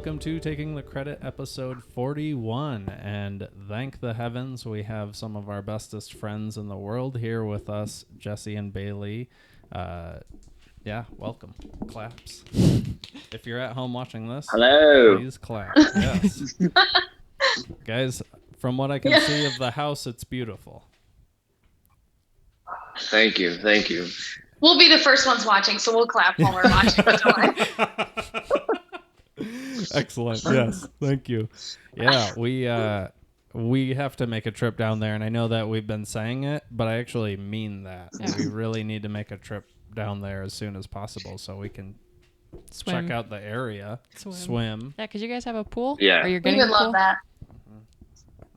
welcome to Taking the Credit, episode 41. And thank the heavens, we have some of our bestest friends in the world here with us, Jesse and Bailey. Welcome. Claps. If you're at home watching this, hello. Please clap. Yes. Guys, from what I can see of the house, it's beautiful. Thank you. We'll be the first ones watching, so we'll clap while we're watching. Excellent. Yes. Thank you. Yeah, we have to make a trip down there, and I know that we've been saying it, but I actually mean that. Yeah. We really need to make a trip down there as soon as possible so we can check out the area. Swim. Yeah, because you guys have a pool? Yeah. Or you're We getting would a pool? love that.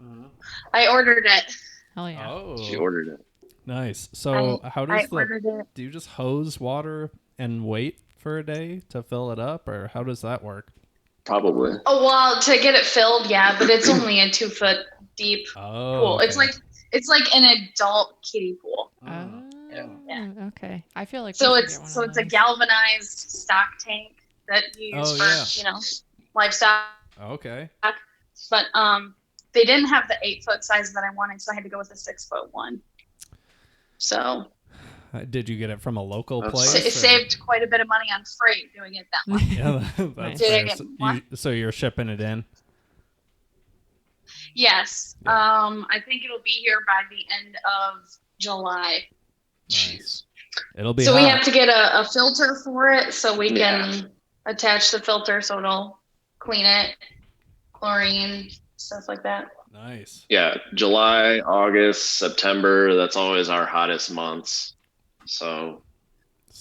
Mm-hmm. I ordered it. Hell yeah. Oh. She ordered it. Nice. So I ordered it. do you just hose water and wait for a day to fill it up, or how does that work? Probably. Oh, well, to get it filled, yeah, but it's only a 2-foot deep pool. Okay. It's like an adult kiddie pool. Oh, okay. I feel like It's a galvanized stock tank that you use for livestock. Okay. But they didn't have the 8-foot size that I wanted, so I had to go with a 6-foot one. So Did you get it from a local That's place? it saved quite a bit of money on freight doing it that way. Yeah, that's Nice. fair. So you're shipping it in? Yes. Yeah. I think it'll be here by the end of July. Nice. It'll be So hot. we have to get a filter for it so we can attach the filter so it'll clean it, chlorine, stuff like that. Nice. Yeah, July, August, September, that's always our hottest months. So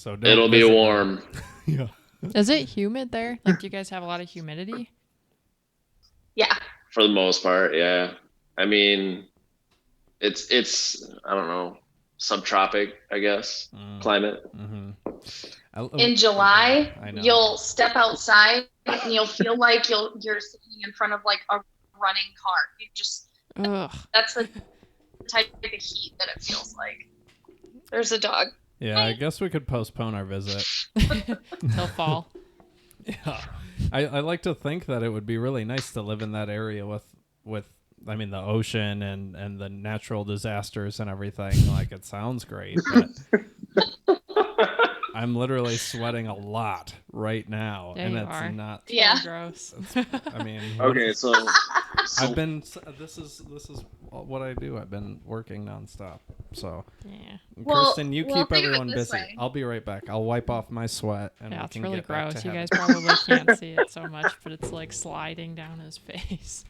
don't it'll be visit warm. Yeah. Is it humid there? Like, do you guys have a lot of humidity? Yeah. For the most part, yeah. I mean, it's I don't know, subtropic, I guess, climate. Mm-hmm. In July, I know. you'll step outside and you'll feel like you're sitting in front of like a running car. You just that's the type of heat that it feels like. There's a dog. Yeah, I guess we could postpone our visit. Till fall. Yeah. I like to think that it would be really nice to live in that area with I mean the ocean and the natural disasters and everything. Like, it sounds great, but I'm literally sweating a lot right now, Yeah, and you it's are. not. Yeah. Gross. I mean, Okay, so I've been. This is what I do. I've been working nonstop. So, Yeah. Kirsten, you keep think of it everyone this busy. way. I'll be right back. I'll wipe off my sweat, and Yeah, we it's can really get back gross. to You heaven. guys probably can't see it so much, but it's like sliding down his face.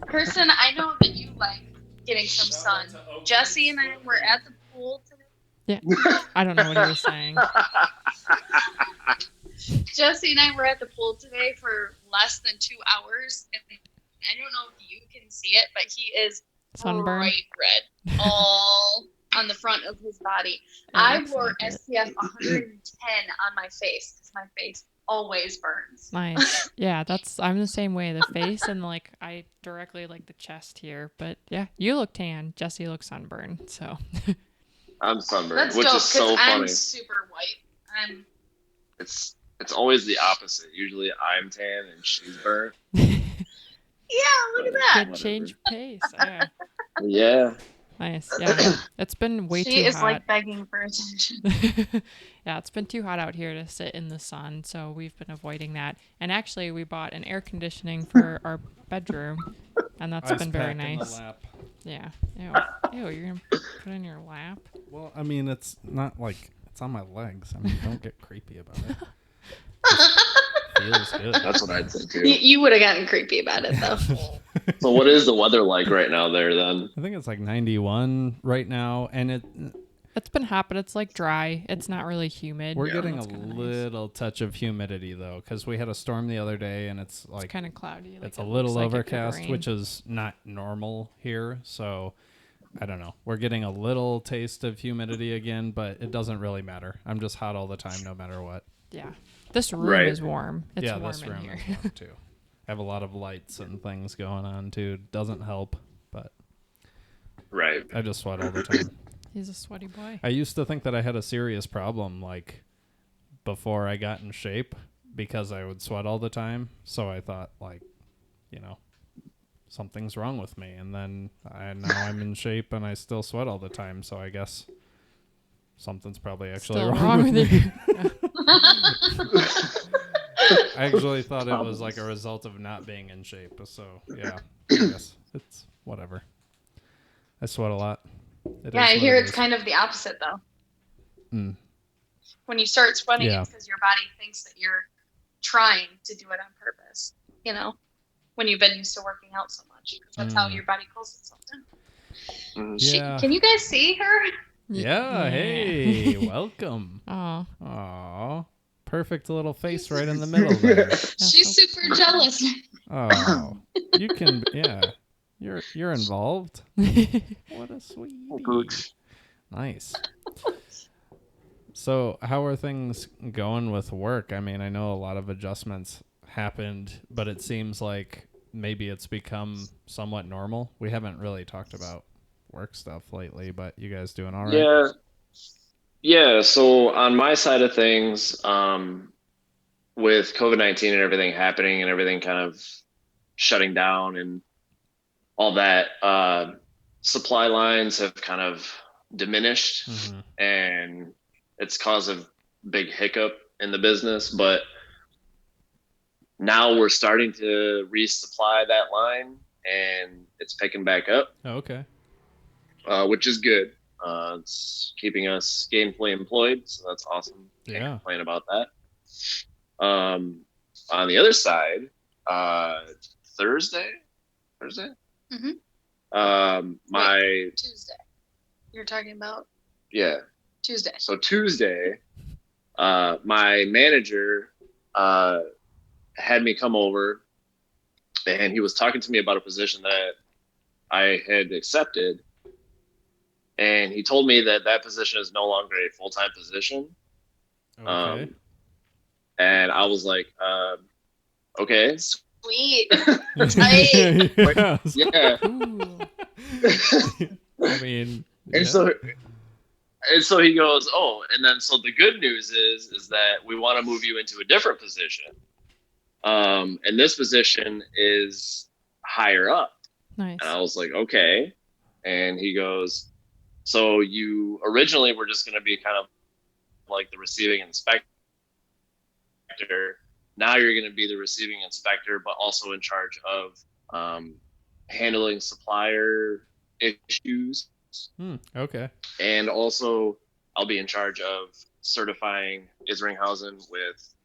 Kirsten, I know that you like getting some sun. Jesse and I were at the pool today. Yeah. I don't know what he was saying. Jesse and I were at the pool today for less than 2 hours, and I don't know if you can see it, but he is Sunburn. bright red, all on the front of his body. It I looks wore like it. SPF 110 on my face because my face always burns. Nice. Yeah, I'm the same way. The face and like I directly like the chest here. But yeah, you look tan. Jesse looks sunburned. So I'm sunburned, That's which dope is so because I'm funny. super white. It's always the opposite. Usually I'm tan and she's burnt. Yeah, look at that. good change of pace. Yeah. Yeah. Nice. Yeah. It's been way She too is hot. like begging for attention. Yeah, it's been too hot out here to sit in the sun, so we've been avoiding that. And actually, we bought an air conditioning for our bedroom, and that's Ice been very pack in the nice. lap. Yeah. Ew, you're gonna put it in your lap? Well, I mean, it's not like it's on my legs. I mean, don't get creepy about it. Feels good. That's what I'd say too. You would have gotten creepy about it though. So what is the weather like right now there then? I think it's like 91 right now, and It's been hot, but it's like dry. It's not really humid. we're Yeah. getting a That's kinda nice. little touch of humidity though, because we had a storm the other day, and it's like It's kind of cloudy. Like it's a it little looks like it could overcast, rain. which is not normal here. So I don't know. We're getting a little taste of humidity again, but it doesn't really matter. I'm just hot all the time, no matter what. Yeah. This room Right. is warm. It's yeah, warm this in room here. is warm too. I have a lot of lights and things going on too. Doesn't help, but Right. I just sweat all the time. He's a sweaty boy. I used to think that I had a serious problem, like before I got in shape, because I would sweat all the time. So I thought, like, you know, something's wrong with me. And then now I'm in shape and I still sweat all the time. So I guess something's probably actually Still wrong with me. you. I actually thought it was like a result of not being in shape. So yeah, I guess it's whatever. I sweat a lot. I hear it's kind of the opposite though. Mm. When you start sweating, Yeah. it's because your body thinks that you're trying to do it on purpose. You know, when you've been used to working out so much, that's how your body calls it something. Yeah. Can you guys see her? Yeah. Hey, welcome. Oh. Aw. Perfect little face right in the middle there. She's super jealous. Oh, you can. Yeah, you're involved. What a sweetie. Nice. So, how are things going with work? I mean, I know a lot of adjustments happened, but it seems like maybe it's become somewhat normal. We haven't really talked about work stuff lately, but you guys doing all right? Yeah. So on my side of things, with COVID-19 and everything happening and everything kind of shutting down and all that, supply lines have kind of diminished, and it's caused a big hiccup in the business. But now we're starting to resupply that line, and it's picking back up. Oh, okay. Which is good. It's keeping us gainfully employed, so that's awesome. Can't complain about that. On the other side, Thursday. Mm-hmm. Tuesday. You're talking about? Yeah. Tuesday. So Tuesday, my manager had me come over, and he was talking to me about a position that I had accepted. And he told me that position is no longer a full-time position. Okay. And I was like, okay. Sweet. Yeah. I mean, and so he goes, oh, and then so the good news is that we want to move you into a different position. And this position is higher up. Nice. And I was like, okay. And he goes, so you originally were just going to be kind of like the receiving inspector. Now you're going to be the receiving inspector, but also in charge of handling supplier issues. Okay. And also I'll be in charge of certifying Isringhausen with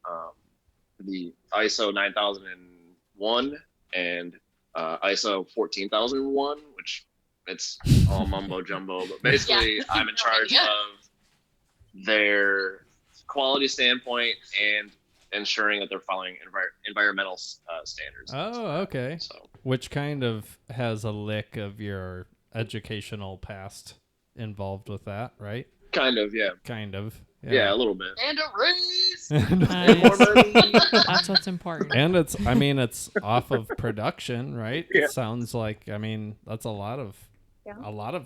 the ISO 9001 and ISO 14001, which it's all mumbo jumbo, but basically I'm in charge of their quality standpoint and ensuring that they're following environmental standards. Oh, okay. So, which kind of has a lick of your educational past involved with that, right? Kind of, yeah. Kind of. Yeah, a little bit. And a raise. Nice. That's what's important. And it's off of production, right? Yeah. It sounds like, I mean, that's a lot of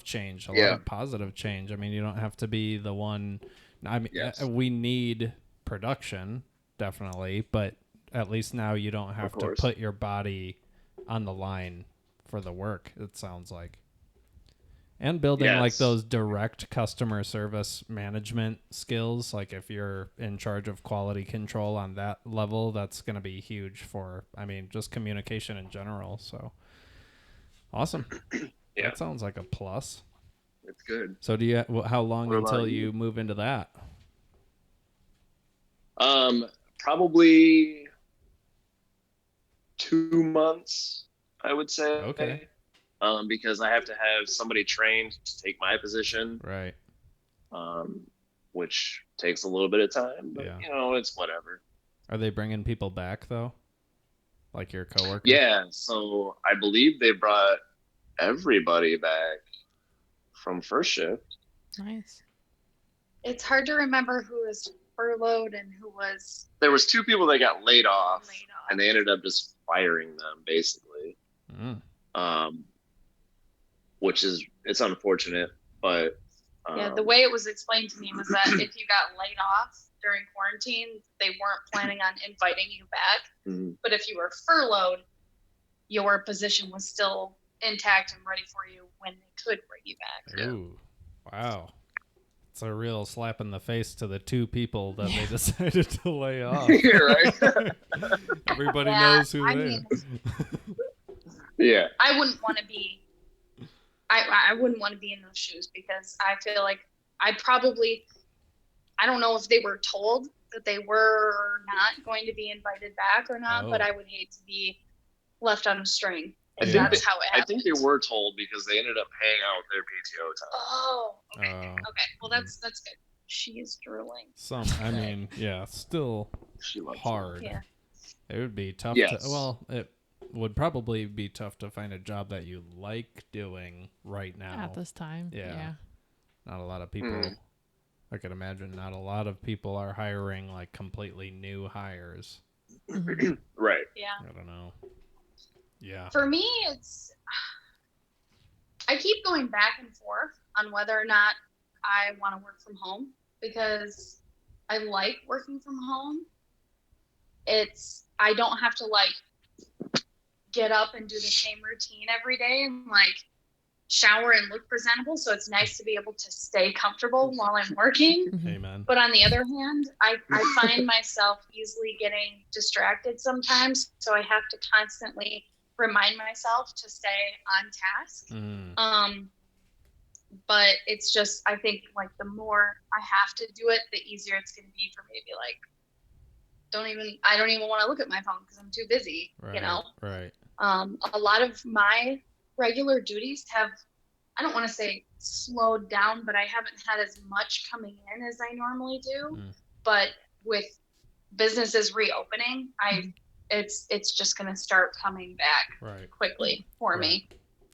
change, a lot of positive change. I mean, you don't have to be the one. I mean, we need production, definitely, but at least now you don't have to put your body on the line for the work, it sounds like. And building like those direct customer service management skills, like if you're in charge of quality control on that level, that's going to be huge for, I mean, just communication in general. So awesome. That sounds like a plus. It's good. So how long until you move into that? Probably 2 months, I would say. Okay. Because I have to have somebody trained to take my position. Right. Which takes a little bit of time, but it's whatever. Are they bringing people back though? Like your coworkers? Yeah. So I believe they brought everybody back from first shift. Nice. It's hard to remember who was furloughed and who was. There was 2 people that got laid off, and they ended up just firing them basically. Which it's unfortunate, but the way it was explained to me was that if you got laid off, during quarantine, they weren't planning on inviting you back. Mhm. But if you were furloughed, your position was still intact and ready for you when they could bring you back. Yeah. Ooh, wow. It's a real slap in the face to the 2 people that they decided to lay off. Right. Everybody Yeah, knows who I they mean, Yeah. I wouldn't want to be. I wouldn't want to be in those shoes because I feel like I don't know if they were told that they were not going to be invited back or not, but Oh. I would hate to be left on a string if Yeah. that's how it I happened. think they were told because they ended up paying out their PTO time. Oh, okay. Oh. Okay. Well, that's good. She is drooling. I mean, yeah, still She loves hard. Yeah. It would be tough Yes. it would probably be tough to find a job that you like doing right now. At this time. Yeah. Not a lot of people. I could imagine not a lot of people are hiring like completely new hires. Mhm. Right. Yeah. I don't know. Yeah. For me, I keep going back and forth on whether or not I want to work from home because I like working from home. I don't have to like get up and do the same routine every day and like shower and look presentable. So it's nice to be able to stay comfortable while I'm working. Mhm. Amen. But on the other hand, I find myself easily getting distracted sometimes. So I have to constantly remind myself to stay on task. But it's just, I think like the more I have to do it, the easier it's going to be for me to be like, I don't even want to look at my phone because I'm too busy, Right. Right. A lot of my regular duties have, I don't want to say slowed down, but I haven't had as much coming in as I normally do. But with businesses reopening, it's just going to start coming back quickly for me.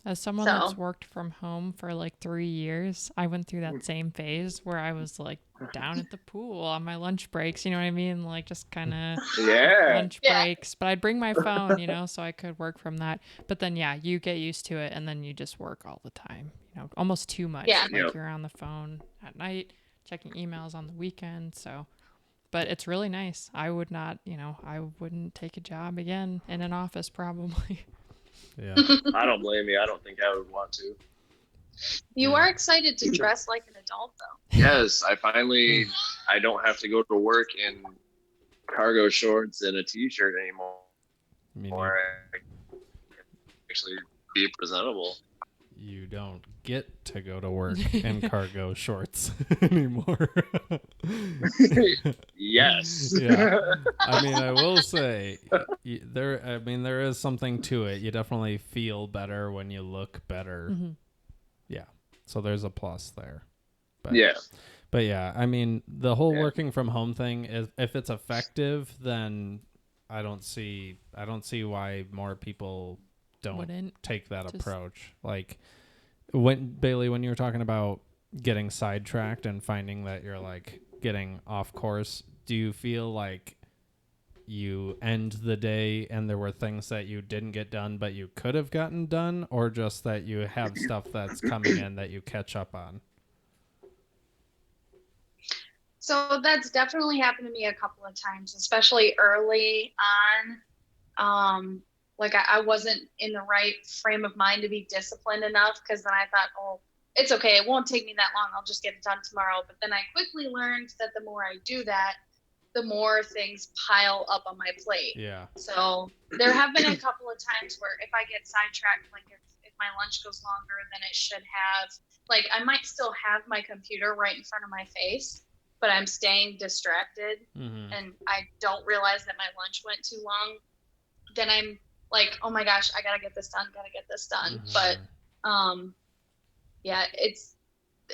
As someone that's worked from home for like 3 years, I went through that same phase where I was like down at the pool on my lunch breaks, you know what I mean? Like just kind of lunch breaks. But I'd bring my phone, so I could work from that. But then, you get used to it and then you just work all the time, almost too much. Yeah. Like you're on the phone at night, checking emails on the weekend. So, but it's really nice. I would not, I wouldn't take a job again in an office probably. Yeah. I don't blame you. I don't think I would want to. You are excited to dress like an adult, though. Yes, I don't have to go to work in cargo shorts and a t-shirt anymore. Or actually be presentable. You don't get to go to work in cargo shorts anymore. Yes. Yeah. I mean, I will say there is something to it. You definitely feel better when you look better. Mm-hmm. Yeah. So there's a plus there. But yeah, I mean, the whole working from home thing is, if it's effective, then I don't see why more people don't take that approach. Like Bailey, when you were talking about getting sidetracked and finding that you're like getting off course, do you feel like you end the day and there were things that you didn't get done but you could have gotten done, or just that you have stuff that's coming in that you catch up on? So that's definitely happened to me a couple of times, especially early on. Like I wasn't in the right frame of mind to be disciplined enough, because then I thought, oh, it's okay, it won't take me that long, I'll just get it done tomorrow. But then I quickly learned that the more I do that, the more things pile up on my plate. Yeah. So there have been a couple of times where if I get sidetracked, like if my lunch goes longer than it should have, like I might still have my computer right in front of my face, but I'm staying distracted, and I don't realize that my lunch went too long. Then I'm like, oh my gosh, I gotta get this done. But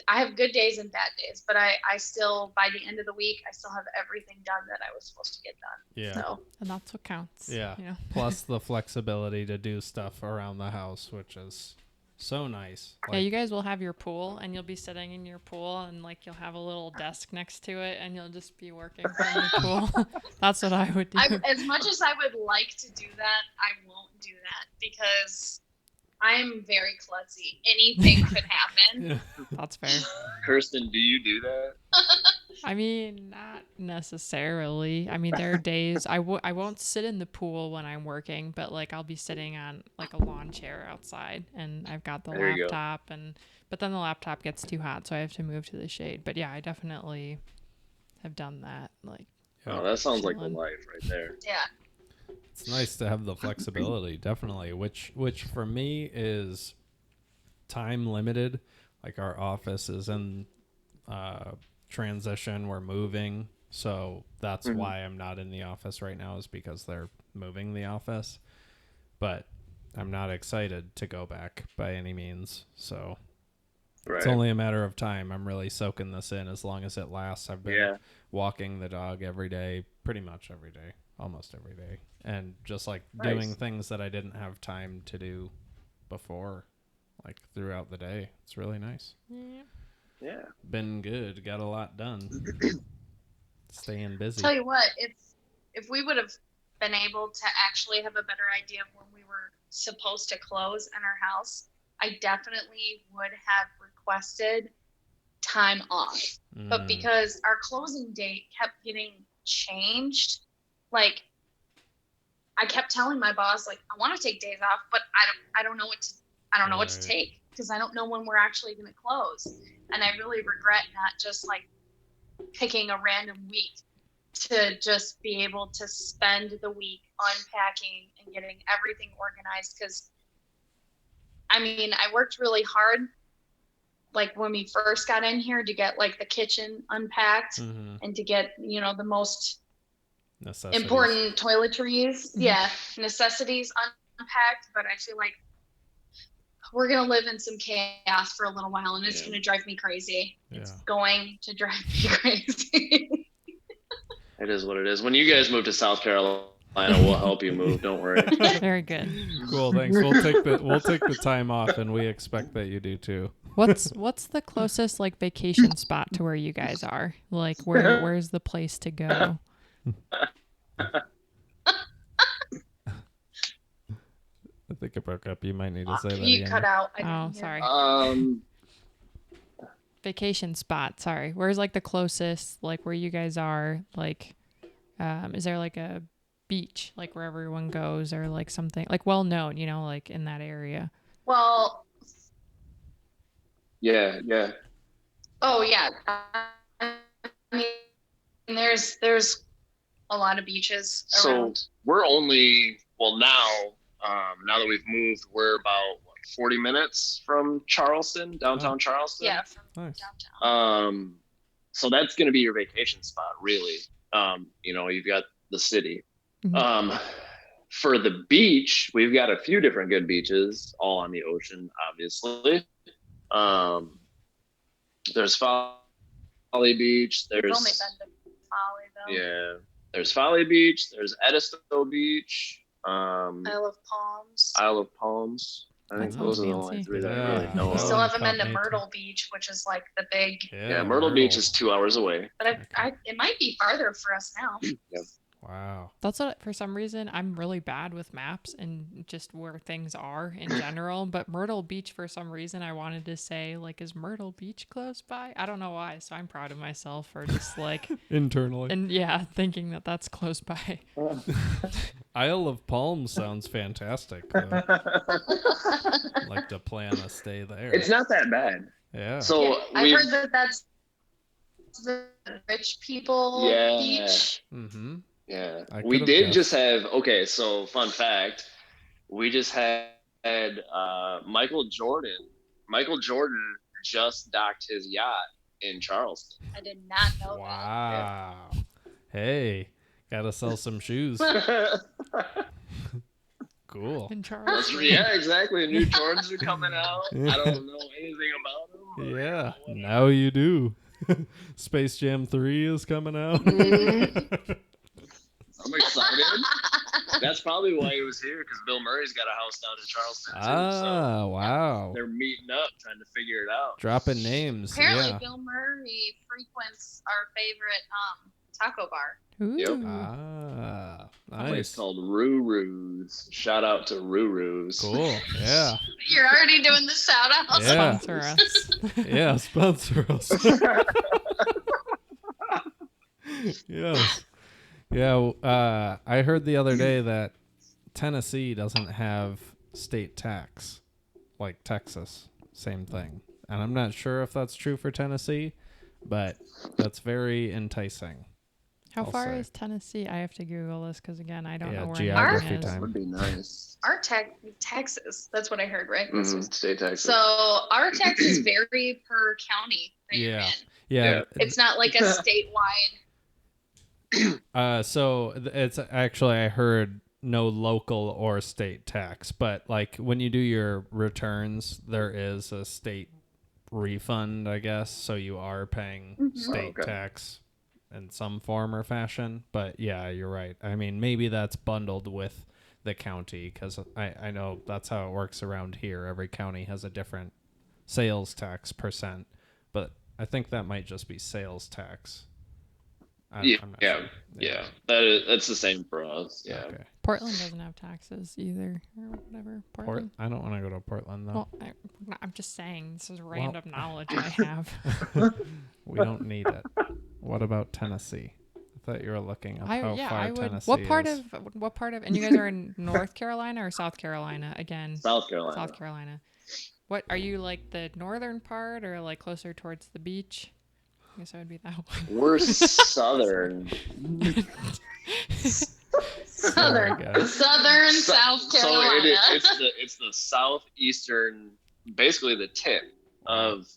I have good days and bad days, but I still, by the end of the week, I still have everything done that I was supposed to get done. Yeah. So. And that's what counts. Yeah. Plus the flexibility to do stuff around the house, which is so nice. Like, you guys will have your pool, and you'll be sitting in your pool, and like you'll have a little desk next to it, and you'll just be working from your pool. That's what I would do. As much as I would like to do that, I won't do that, because I'm very klutzy. Anything could happen. That's fair. Kirsten, do you do that? I mean, not necessarily. I mean, there are days I won't sit in the pool when I'm working, but like I'll be sitting on like a lawn chair outside, and I've got the laptop, but then the laptop gets too hot, so I have to move to the shade. But yeah, I definitely have done that. Like, oh, that sounds like the life right there. Yeah. It's nice to have the flexibility, definitely, which for me is time limited. Like our office is in transition, we're moving, so that's why I'm not in the office right now, is because they're moving the office. But I'm not excited to go back by any means, so it's only a matter of time. I'm really soaking this in as long as it lasts. I've been walking the dog every day, pretty much every day, almost every day, and just like doing things that I didn't have time to do before, like throughout the day. It's really nice. Yeah. Been good. Got a lot done. Staying busy. Tell you what, if we would have been able to actually have a better idea of when we were supposed to close in our house, I definitely would have requested time off. But because our closing date kept getting changed, like I kept telling my boss, like, I want to take days off, but I don't know what to take, because I don't know when we're actually going to close. And I really regret not just like picking a random week to just be able to spend the week unpacking and getting everything organized. Because I mean, I worked really hard, like when we first got in here, to get like the kitchen unpacked and to get, the most important toiletries, necessities unpacked. But I feel like we're going to live in some chaos for a little while, and it's going to drive me crazy. It's going to drive me crazy. It is what it is. When you guys move to South Carolina, we'll help you move. Don't worry. Very good. Cool. Thanks. We'll take the time off, and we expect that you do too. What's the closest like vacation spot to where you guys are? Like where's the place to go? I think it broke up. You might need to say that you again. cut out. Sorry. Vacation spot. Sorry. Where's like the closest, like where you guys are? Like, is there like a beach, like where everyone goes, or like something like well known, like in that area? Well. Yeah. Oh yeah. I mean, there's a lot of beaches around. So we're only now that we've moved, we're about 40 minutes from Charleston, downtown Charleston. Yeah, from downtown. So that's going to be your vacation spot, really. You've got the city. For the beach, we've got a few different good beaches, all on the ocean, obviously. There's Folly Beach. There's only been to Folly, though. Yeah. There's Folly Beach. There's Edisto Beach. Isle of Palms. I think those are the only three that I really know We of. still haven't been to Myrtle Beach, which is like the big. Yeah, Myrtle Beach is 2 hours away. But it might be farther for us now. Yep. Wow. That's what, for some reason, I'm really bad with maps and just where things are in general. But Myrtle Beach, for some reason, I wanted to say, like, is Myrtle Beach close by? I don't know why. So I'm proud of myself for just like internally. And thinking that that's close by. Isle of Palms sounds fantastic. I'd like to plan a stay there. It's not that bad. Yeah. So I've heard that's the rich people beach. Mm-hmm. Yeah, we did just have, so fun fact, we just had Michael Jordan. Michael Jordan just docked his yacht in Charleston. I did not know that. Wow. Yeah. Hey, gotta sell some shoes. Cool. In Charleston. Yeah, exactly. New Jordans are coming out. I don't know anything about them. Yeah, now you do. Space Jam 3 is coming out. I'm excited. That's probably why he was here, because Bill Murray's got a house down in Charleston too. So wow. They're meeting up, trying to figure it out. Dropping names. Apparently, Bill Murray frequents our favorite taco bar. Ooh. Yep. Place Nice. called Ruru's. Shout out to Ruru's. Cool. Yeah. You're already doing the shout out. Yeah. Sponsor us. Yeah, sponsor us. Yes. Yeah, I heard the other day that Tennessee doesn't have state tax like Texas. Same thing. And I'm not sure if that's true for Tennessee, but that's very enticing. How far is Tennessee? I have to Google this because, again, I don't know where geography anything is. time. Would be nice. Our Texas, that's what I heard, right? State taxes. So our taxes vary per county that you're in. Yeah. It's not like a statewide. So it's actually, I heard no local or state tax, but like when you do your returns, there is a state refund, I guess. So you are paying state tax in some form or fashion. But yeah, you're right. I mean, maybe that's bundled with the county because I know that's how it works around here. Every county has a different sales tax percent, but I think that might just be sales tax. I'm not sure. Yeah. That's the same for us. Yeah. Okay. Portland doesn't have taxes either, or whatever. Portland. I don't want to go to Portland though. Well, I'm just saying this is random knowledge I have. We don't need it. What about Tennessee? I thought you were looking up how far Tennessee What part is. What part of? And you guys are in North Carolina or South Carolina again? South Carolina. South Carolina. What are you like the northern part or like closer towards the beach? I guess I would be that one. We're southern. Southern South Carolina. So it's the southeastern, basically the tip of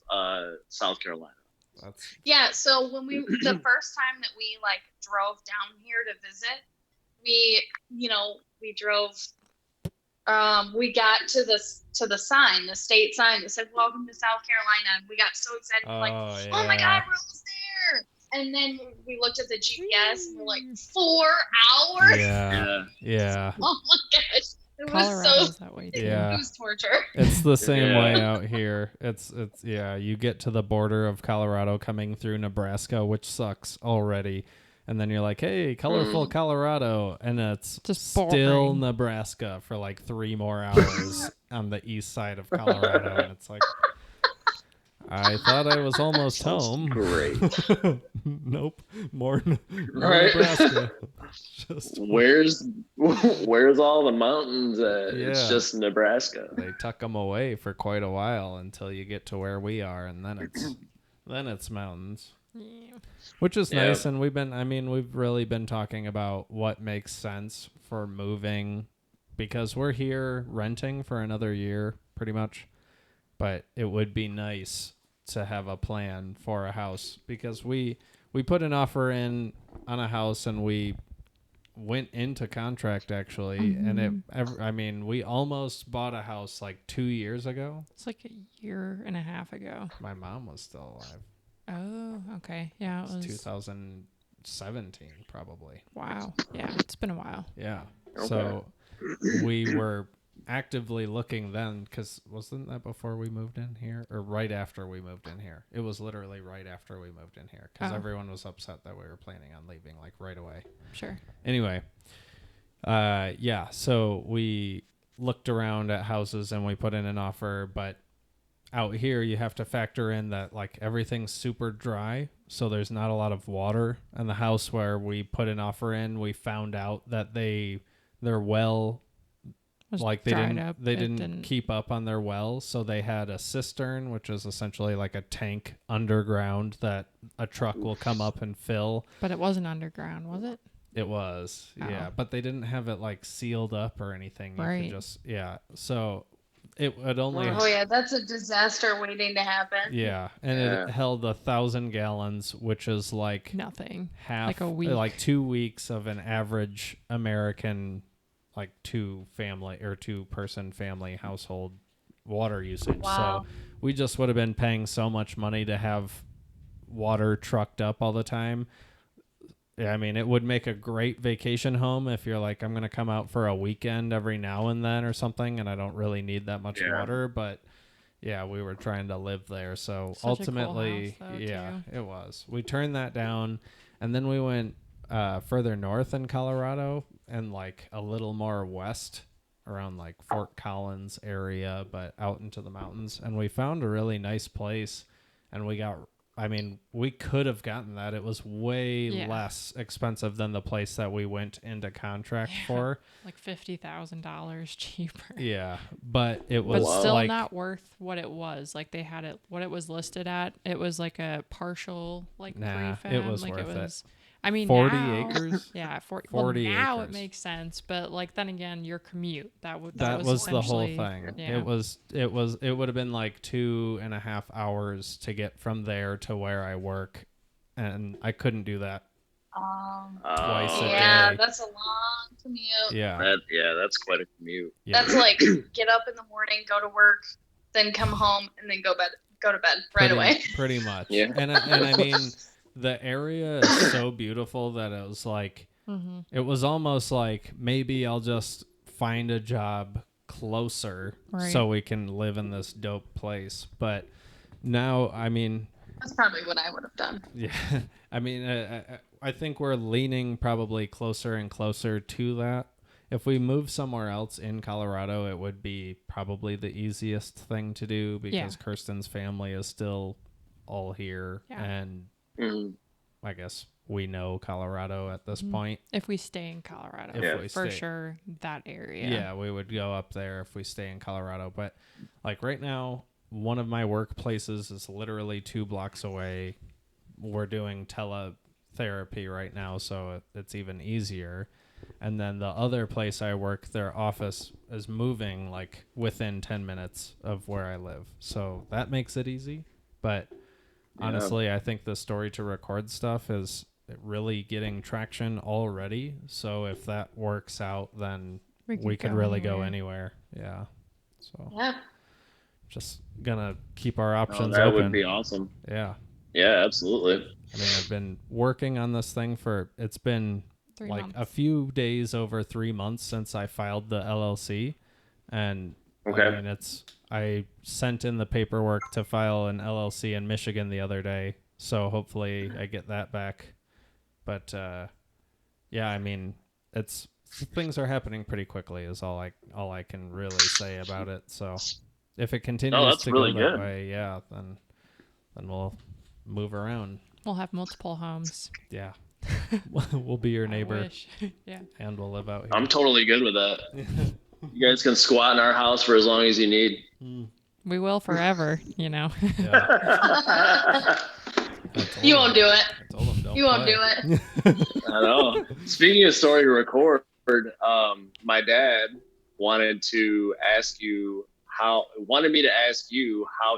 South Carolina. Yeah. So when the first time that we like drove down here to visit, we drove. We got to the sign, the state sign that said "Welcome to South Carolina," and we got so excited, oh my God, we're almost there! And then we looked at the GPS, and we're like, 4 hours. Yeah. Oh my gosh, it was that way too. Yeah. It was torture. It's the same way out here. It's you get to the border of Colorado coming through Nebraska, which sucks already. And then you're like, hey, colorful Colorado. And it's just still boring. Nebraska for like 3 more hours on the east side of Colorado. And it's like, I thought I was almost home. Great. Nope. More Nebraska. Where's all the mountains at? Yeah. It's just Nebraska. They tuck them away for quite a while until you get to where we are. And then it's mountains. Yeah. Which is nice, and we've really been talking about what makes sense for moving, because we're here renting for another year, pretty much. But it would be nice to have a plan for a house, because we put an offer in on a house, and we went into contract actually, and we almost bought a house like 2 years ago. It's like a year and a half ago. My mom was still alive. Oh, okay. Yeah, it was 2017 probably. Wow. Yeah, it's been a while. Yeah. Okay. So we were actively looking then, because wasn't that before we moved in here, or right after we moved in here? It was literally right after we moved in here, because everyone was upset that we were planning on leaving like right away. Sure. Anyway, so we looked around at houses and we put in an offer, but out here you have to factor in that like everything's super dry, so there's not a lot of water. And the house where we put an offer in, we found out that their well, like they didn't keep up on their well, so they had a cistern, which is essentially like a tank underground that a truck will come up and fill. But it wasn't underground, was it? It was, yeah, but they didn't have it like sealed up or anything. Right. You could so it would only. Oh yeah, that's a disaster waiting to happen. Yeah, and it held 1,000 gallons, which is like nothing. Half, like a week, like 2 weeks of an average American, like 2-person family household water usage. Wow. So we just would have been paying so much money to have water trucked up all the time. Yeah, I mean, it would make a great vacation home if you're like, I'm going to come out for a weekend every now and then or something, and I don't really need that much water. But yeah, we were trying to live there. So Such ultimately, a cool house, though, too. it was. We turned that down, and then we went further north in Colorado and like a little more west around like Fort Collins area, but out into the mountains. And we found a really nice place, and we could have gotten that. It was way less expensive than the place that we went into contract for. Like $50,000 cheaper. Yeah, but it was still like, not worth what it was. Like they had it, what it was listed at. It was like a partial, like prefab. It was like worth it. I mean, 40 now, acres. Yeah, 40 now acres. It makes sense, but like then again, your commute that was the whole thing. Yeah. It would have been like 2.5 hours to get from there to where I work, and I couldn't do that twice a day. Yeah, that's a long commute. Yeah, that's quite a commute. Yeah. That's like get up in the morning, go to work, then come home, and then go to bed right away. Pretty much. Yeah. And I mean, the area is so beautiful that it was like, it was almost like maybe I'll just find a job closer so we can live in this dope place. But now, I mean, that's probably what I would have done. Yeah. I mean, I think we're leaning probably closer and closer to that. If we move somewhere else in Colorado, it would be probably the easiest thing to do because Kirsten's family is still all here. Yeah. And I guess we know Colorado at this point. If we stay in Colorado, for sure, that area. Yeah, we would go up there if we stay in Colorado. But like right now, one of my workplaces is literally 2 blocks away. We're doing teletherapy right now, so it's even easier. And then the other place I work, their office is moving like within 10 minutes of where I live. So that makes it easy. But honestly, I think the story to record stuff is really getting traction already. So if that works out, then we could really go anywhere. Yeah. So just gonna keep our options that open. Would be awesome. Yeah. Yeah, absolutely. I mean, I've been working on this thing it's been 3 like months. a few days over 3 months since I filed the LLC. And I mean, I sent in the paperwork to file an LLC in Michigan the other day. So hopefully I get that back. But yeah, I mean, things are happening pretty quickly is all I can really say about it. So if it continues to go that way, then we'll move around. We'll have multiple homes. Yeah. We'll be your neighbor. I wish. Yeah. And we'll live out here. I'm totally good with that. You guys can squat in our house for as long as you need. We will forever, you know. Yeah. You won't do it. I told him, you won't do it. I know. Speaking of story to record, my dad wanted me to ask you how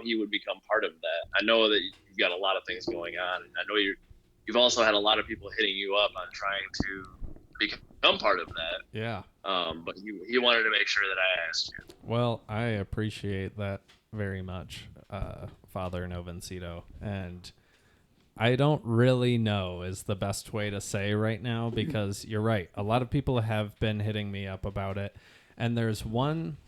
he would become part of that. I know that you've got a lot of things going on, and I know you've also had a lot of people hitting you up on trying to become part of that. Yeah. But he wanted to make sure that I asked you. Well, I appreciate that very much, Father Novencido, and I don't really know is the best way to say right now, because you're right. A lot of people have been hitting me up about it. And there's one.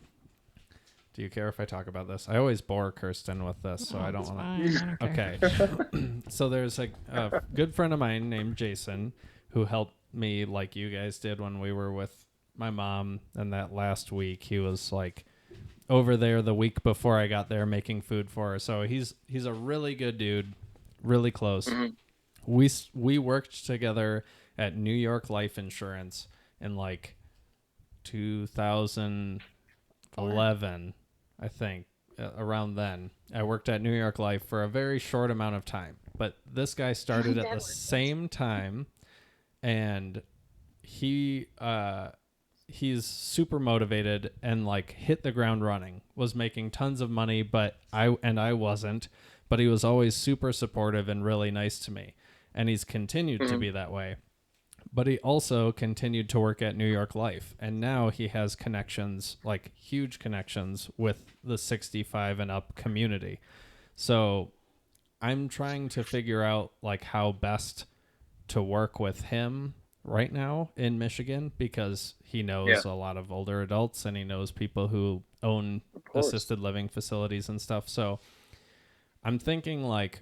Do you care if I talk about this? I always bore Kirsten with this, so I don't want to. Okay. So there's a good friend of mine named Jason who helped me like you guys did when we were with my mom. And that last week, he was like over there the week before I got there making food for her. So he's a really good dude. Really close. Mm-hmm. We worked together at New York Life Insurance in like 2011, I think, around then. I worked at New York Life for a very short amount of time, but this guy started at the same time, and he's super motivated and like hit the ground running. Was making tons of money, but I wasn't. But he was always super supportive and really nice to me. And he's continued to be that way. But he also continued to work at New York Life. And now he has connections, like huge connections with the 65 and up community. So I'm trying to figure out like how best to work with him right now in Michigan, because he knows a lot of older adults and he knows people who own assisted living facilities and stuff. So I'm thinking like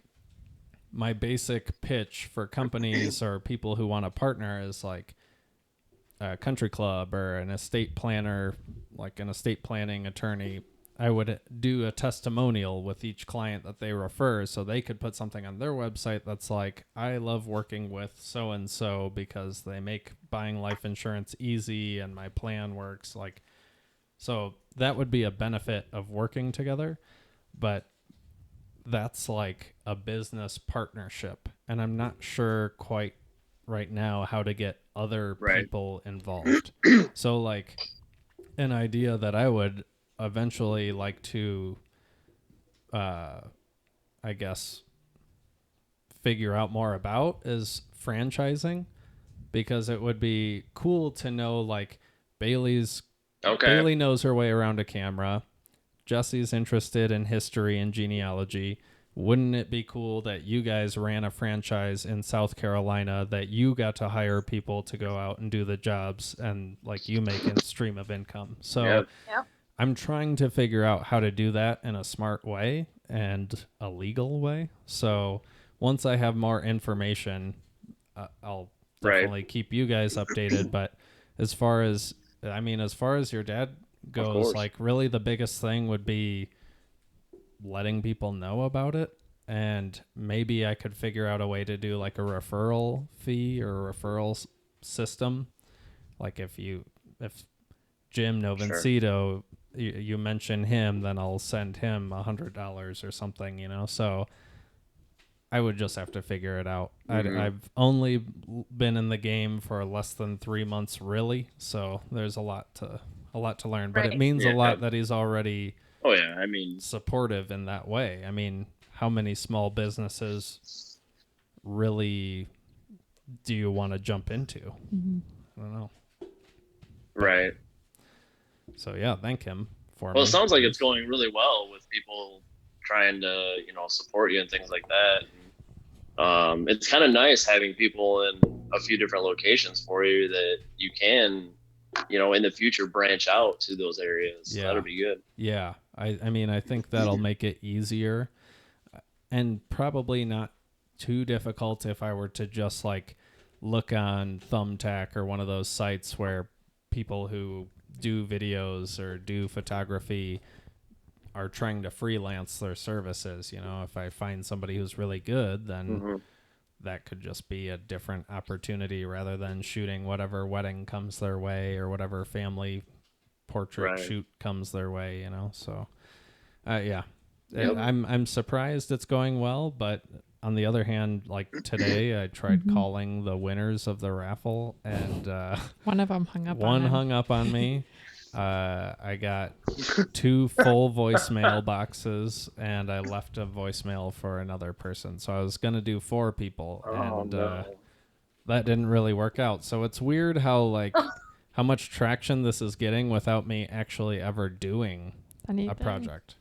my basic pitch for companies or people who want to partner is like a country club or an estate planner, like an estate planning attorney. I would do a testimonial with each client that they refer so they could put something on their website that's like, I love working with so-and-so because they make buying life insurance easy and my plan works. Like, so that would be a benefit of working together, but that's like a business partnership. And I'm not sure quite right now how to get other people involved. So like an idea that I would eventually like to, I guess, figure out more about is franchising, because it would be cool to know like Bailey knows her way around a camera. Jesse's interested in history and genealogy. Wouldn't it be cool that you guys ran a franchise in South Carolina that you got to hire people to go out and do the jobs and like you make a stream of income? So I'm trying to figure out how to do that in a smart way and a legal way. So once I have more information, I'll definitely keep you guys updated. But as far as your dad goes, like really the biggest thing would be letting people know about it. And maybe I could figure out a way to do like a referral fee or a referral system. Like if Jim Novencido, you mention him, then I'll send him $100 or something, you know? So I would just have to figure it out. I've only been in the game for less than 3 months, really. So there's a lot to learn, but it means a lot that he's already supportive in that way. I mean, how many small businesses really do you want to jump into? Mm-hmm. I don't know. Right. So yeah, thank him for me. Well, it sounds like it's going really well with people trying to, support you and things like that. And, it's kind of nice having people in a few different locations for you that you can, in the future branch out to those areas. Yeah. So that'll be good. Yeah. I mean, I think that'll make it easier and probably not too difficult if I were to just like look on Thumbtack or one of those sites where people who do videos or do photography are trying to freelance their services. If I find somebody who's really good, then that could just be a different opportunity rather than shooting whatever wedding comes their way or whatever family portrait shoot comes their way, So, yeah, I'm surprised it's going well, but on the other hand, like today, I tried calling the winners of the raffle, and one of them hung up. Hung up on me. I got 2 full voicemail boxes, and I left a voicemail for another person. So I was gonna do 4 people, and that didn't really work out. So it's weird how how much traction this is getting without me actually ever doing a project.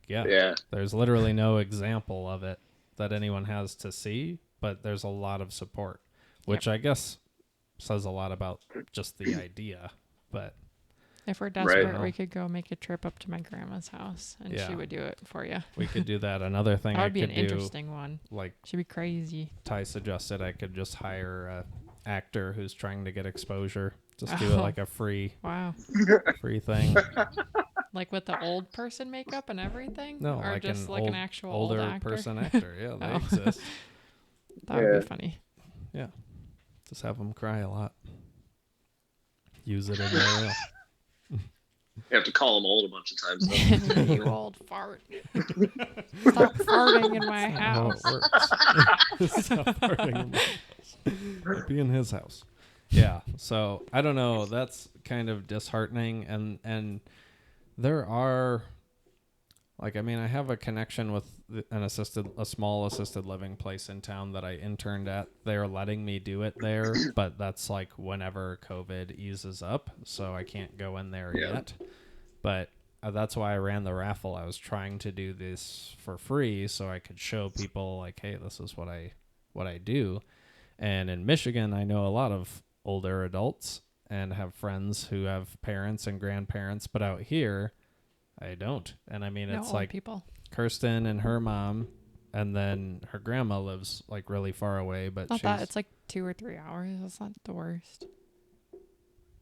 There's literally no example of it that anyone has to see, but there's a lot of support, which I guess says a lot about just the idea. But if we're desperate, we could go make a trip up to my grandma's house, and she would do it for you. We could do that. Another thing that would be an interesting one. Like, she'd be crazy. Ty suggested I could just hire a actor who's trying to get exposure. Just do it like a free thing. Like with the old person makeup and everything? No, or like just an an actual older old actor? person actor. Yeah, they exist. That would be funny. Yeah. Just have them cry a lot. Use it in their reel. You have to call them old a bunch of times, though. You old fart. Stop farting in my house. Stop farting in my house. I'd be in his house. Yeah, so I don't know. That's kind of disheartening, and there are, I have a connection with a small assisted living place in town that I interned at. They're letting me do it there, but that's like whenever COVID eases up, so I can't go in there yet. But that's why I ran the raffle. I was trying to do this for free so I could show people like, hey, this is what I do. And in Michigan, I know a lot of older adults and have friends who have parents and grandparents, but out here I don't. And it's like people. Kirsten and her mom and then her grandma lives like really far away, but Not that, it's like 2 or 3 hours. That's not the worst.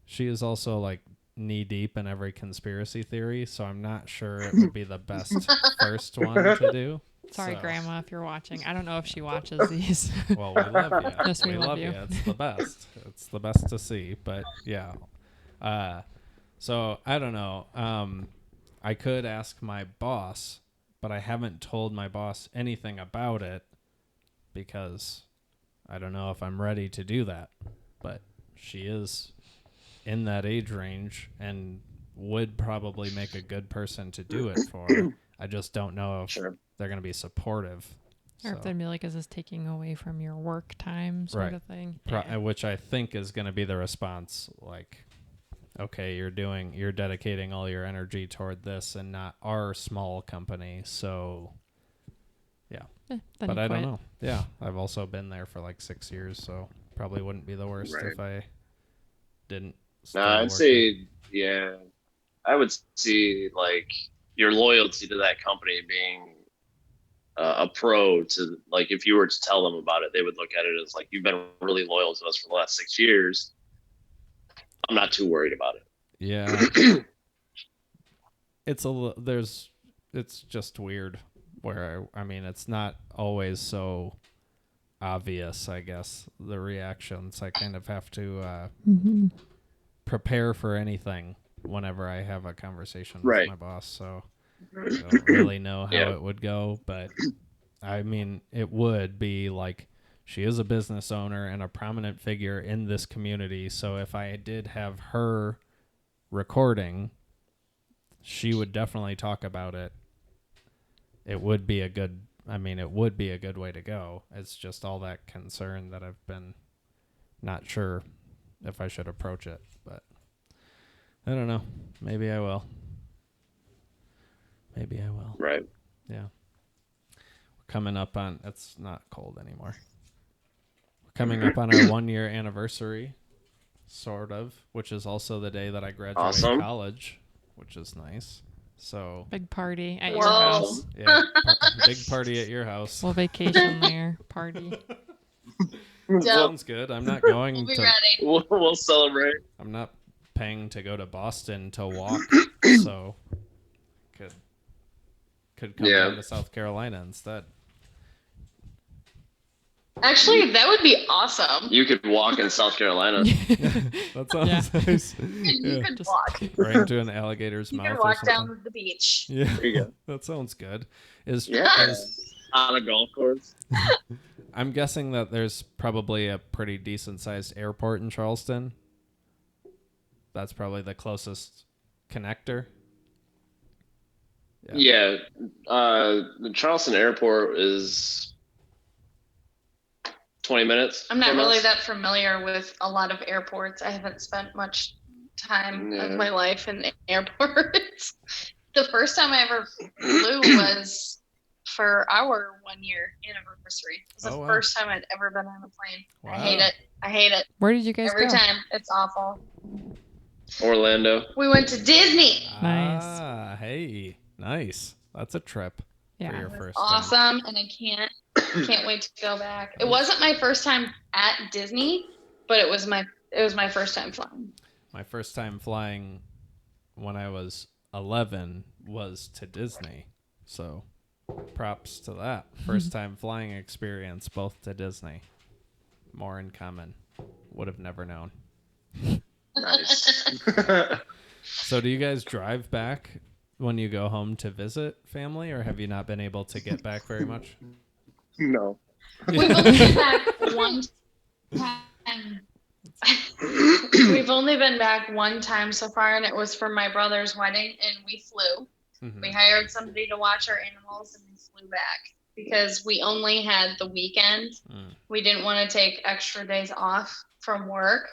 She is also like knee deep in every conspiracy theory, so I'm not sure it would be the best first one to do. Sorry, Grandma, if you're watching. I don't know if she watches these. Well, we love you. Yes, we love you. It's the best. It's the best to see. But yeah. So I don't know. I could ask my boss, but I haven't told my boss anything about it because I don't know if I'm ready to do that. But she is in that age range and would probably make a good person to do it for. I just don't know if they're going to be supportive. Or if they'd be like, is this taking away from your work time sort of thing? Which I think is going to be the response. Like, okay, you're dedicating all your energy toward this and not our small company. So, yeah. But I don't know. Yeah. I've also been there for like 6 years, so probably wouldn't be the worst if I didn't. I'd say, yeah, I would see like your loyalty to that company being a pro to, like, if you were to tell them about it, they would look at it as like, you've been really loyal to us for the last 6 years. I'm not too worried about it. Yeah. It's just weird where, I mean, it's not always so obvious, I guess, the reactions. I kind of have to prepare for anything whenever I have a conversation with my boss, so I don't really know how it would go, but I mean, it would be like, she is a business owner and a prominent figure in this community, so if I did have her recording, she would definitely talk about it. It would be a good way to go. It's just all that concern that I've been not sure if I should approach it, but I don't know. Maybe I will. Right. Yeah. We're coming up on, it's not cold anymore. We're coming up on our 1-year anniversary, sort of, which is also the day that I graduated college, which is nice. So big party at your house. Yeah, big party at your house. We'll vacation there. Party. Sounds good. I'm not going we'll be to. Ready. We'll celebrate. I'm not paying to go to Boston to walk, so could come down to South Carolina instead. Actually, that would be awesome. You could walk in South Carolina. That sounds nice. You could walk. Right into an alligator's mouth. You could walk down the beach. Yeah, there you go. That sounds good. On a golf course. I'm guessing that there's probably a pretty decent sized airport in Charleston. That's probably the closest connector. Yeah. The Charleston airport is 20 minutes. I'm not really that familiar with a lot of airports. I haven't spent much time of my life in airports. The first time I ever flew was for our 1-year anniversary. It was the first time I'd ever been on a plane. Wow. I hate it. Where did you guys go? Every time. It's awful. Orlando. We went to Disney. Nice. Hey, nice. That's a trip for your first time. Awesome, and I can't wait to go back. It wasn't my first time at Disney, but it was my first time flying. My first time flying when I was 11 was to Disney. So props to that. First time flying experience, both to Disney. More in common. Would have never known. Nice. So do you guys drive back when you go home to visit family, or have you not been able to get back very much? No. We've only been back one time. We've only been back one time so far, and it was for my brother's wedding, and we flew. Mm-hmm. We hired somebody to watch our animals, and we flew back because we only had the weekend. We didn't want to take extra days off from work.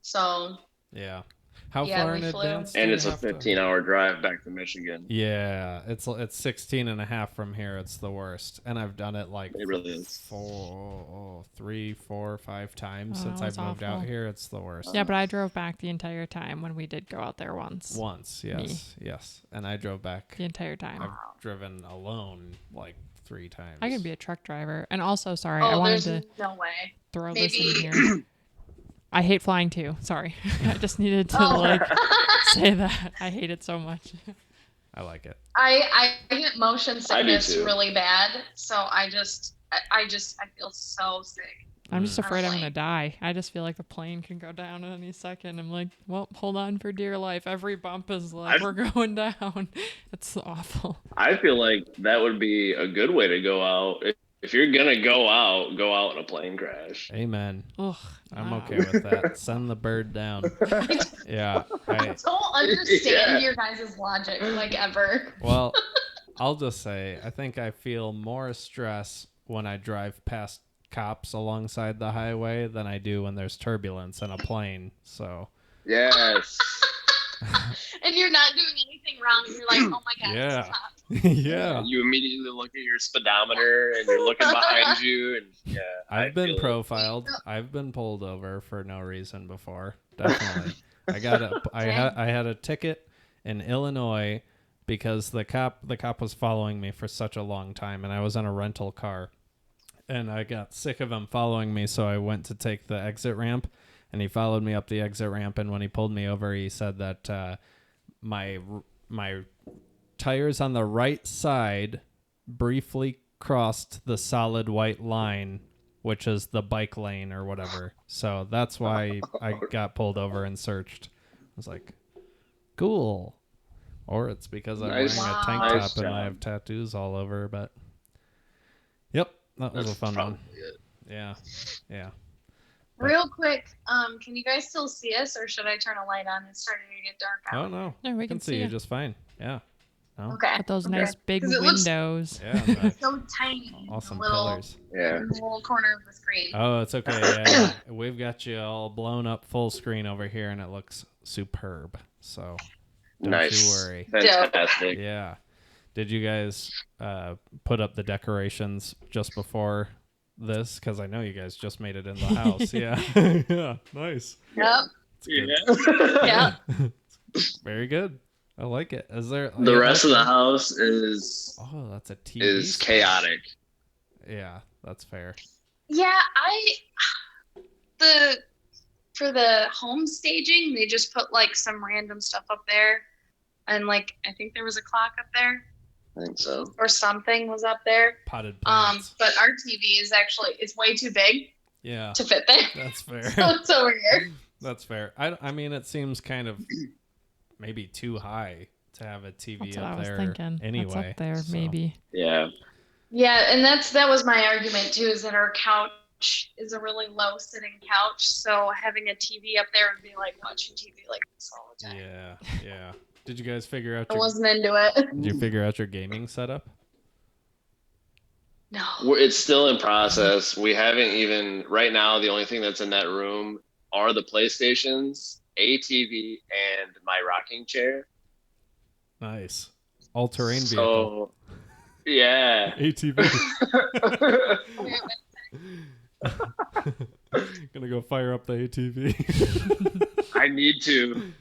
So yeah. How far in advance? And it's a 15-hour drive back to Michigan. Yeah, it's 16 and a half from here. It's the worst. And I've done it like it really is. 3, 4, 5 times since I've moved out here. It's the worst. Yeah, but I drove back the entire time when we did go out there once. Yes. And I drove back the entire time. I've driven alone like 3 times. I could be a truck driver. And also, sorry, I wanted to no way. throw this in here. I hate flying too. Sorry. I just needed to say that. I hate it so much. I like it. I get motion sickness really bad, so I feel so sick. I'm just afraid I'm going to die. I just feel like the plane can go down at any second. I'm like, well, hold on for dear life. Every bump is like, we're going down. It's awful. I feel like that would be a good way to go out. If you're going to go out in a plane crash. Amen. Ugh, I'm okay with that. Send the bird down. Yeah. I don't understand your guys' logic, like, ever. Well, I'll just say, I think I feel more stress when I drive past cops alongside the highway than I do when there's turbulence in a plane. So yes. And you're not doing anything wrong, and you're like, oh my god, yeah. stop. Yeah. You immediately look at your speedometer and you're looking behind you, and I've been profiled. I've been pulled over for no reason before. Definitely. I had a ticket in Illinois because the cop was following me for such a long time, and I was in a rental car. And I got sick of him following me, so I went to take the exit ramp, and he followed me up the exit ramp. And when he pulled me over, he said that my tires on the right side briefly crossed the solid white line, which is the bike lane or whatever. So that's why I got pulled over and searched. I was like, cool. Or it's because I'm wearing a tank top and I have tattoos all over, but yep. That was a fun one. Yeah. Real quick, can you guys still see us, or should I turn a light on? It's starting to get dark out. Oh, no. No, we can see you just fine. Yeah. No? Okay. With those nice big windows. Yeah. So tiny. Awesome pillars. Yeah. In the little corner of the screen. Oh, it's okay. Yeah. We've got you all blown up full screen over here, and it looks superb. So don't you worry. Fantastic. Yeah. Did you guys put up the decorations just before this? Because I know you guys just made it in the house. Yeah. Yeah. Nice. Yep. Yeah. Very good. I like it. Is there the rest of the house is? Oh, that's a TV. Is chaotic. Yeah, that's fair. Yeah, for the home staging, they just put like some random stuff up there, and like I think there was a clock up there. I think so. Or something was up there. Potted plants. But our TV is it's way too big. Yeah. To fit there. That's fair. So it's over here. That's fair. I mean, it seems kind of maybe too high to have a TV up there. Anyway. That's up there, maybe. Yeah. Yeah, and that was my argument too, is that our couch is a really low sitting couch, so having a TV up there would be like watching TV like this all the time. Yeah. Did you guys figure out? I wasn't into it. Did you figure out your gaming setup? No. It's still in process. We haven't even right now. The only thing that's in that room are the PlayStations, a TV, and my rocking chair. Nice. All-terrain vehicle. Yeah. ATV. Gonna go fire up the ATV. I need to.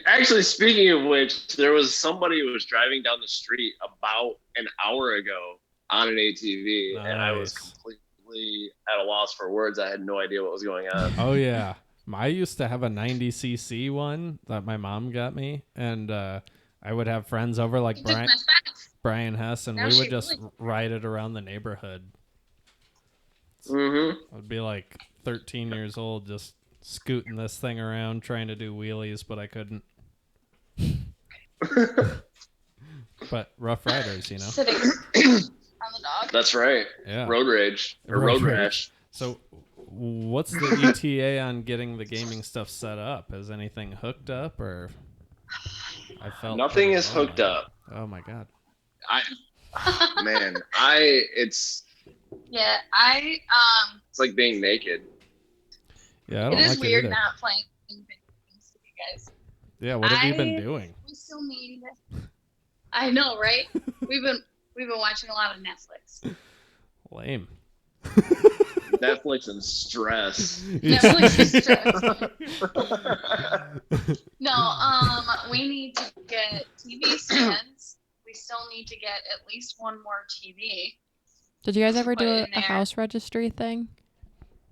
Actually, speaking of which, there was somebody who was driving down the street about an hour ago on an ATV, nice. And I was completely at a loss for words. I had no idea what was going on. Oh yeah, I used to have a 90cc one that my mom got me, and I would have friends over like Brian Hess, and we would just ride it around the neighborhood. Mm-hmm. I'd be like 13 years old, just scooting this thing around, trying to do wheelies, but I couldn't. But Rough Riders, you know. Sitting on the dog. That's right. Yeah. Road rage or road rash. So, what's the ETA on getting the gaming stuff set up? Is anything hooked up, or? I felt nothing is hooked up. Oh my god. It's. Yeah, It's like being naked. Yeah, I don't it is like weird it not playing video games with you guys. Yeah, what have you been doing? We still need. I know, right? we've been watching a lot of Netflix. Lame. Netflix and stress. No, we need to get TV stands. We still need to get at least one more TV. Did you guys ever do a house registry thing?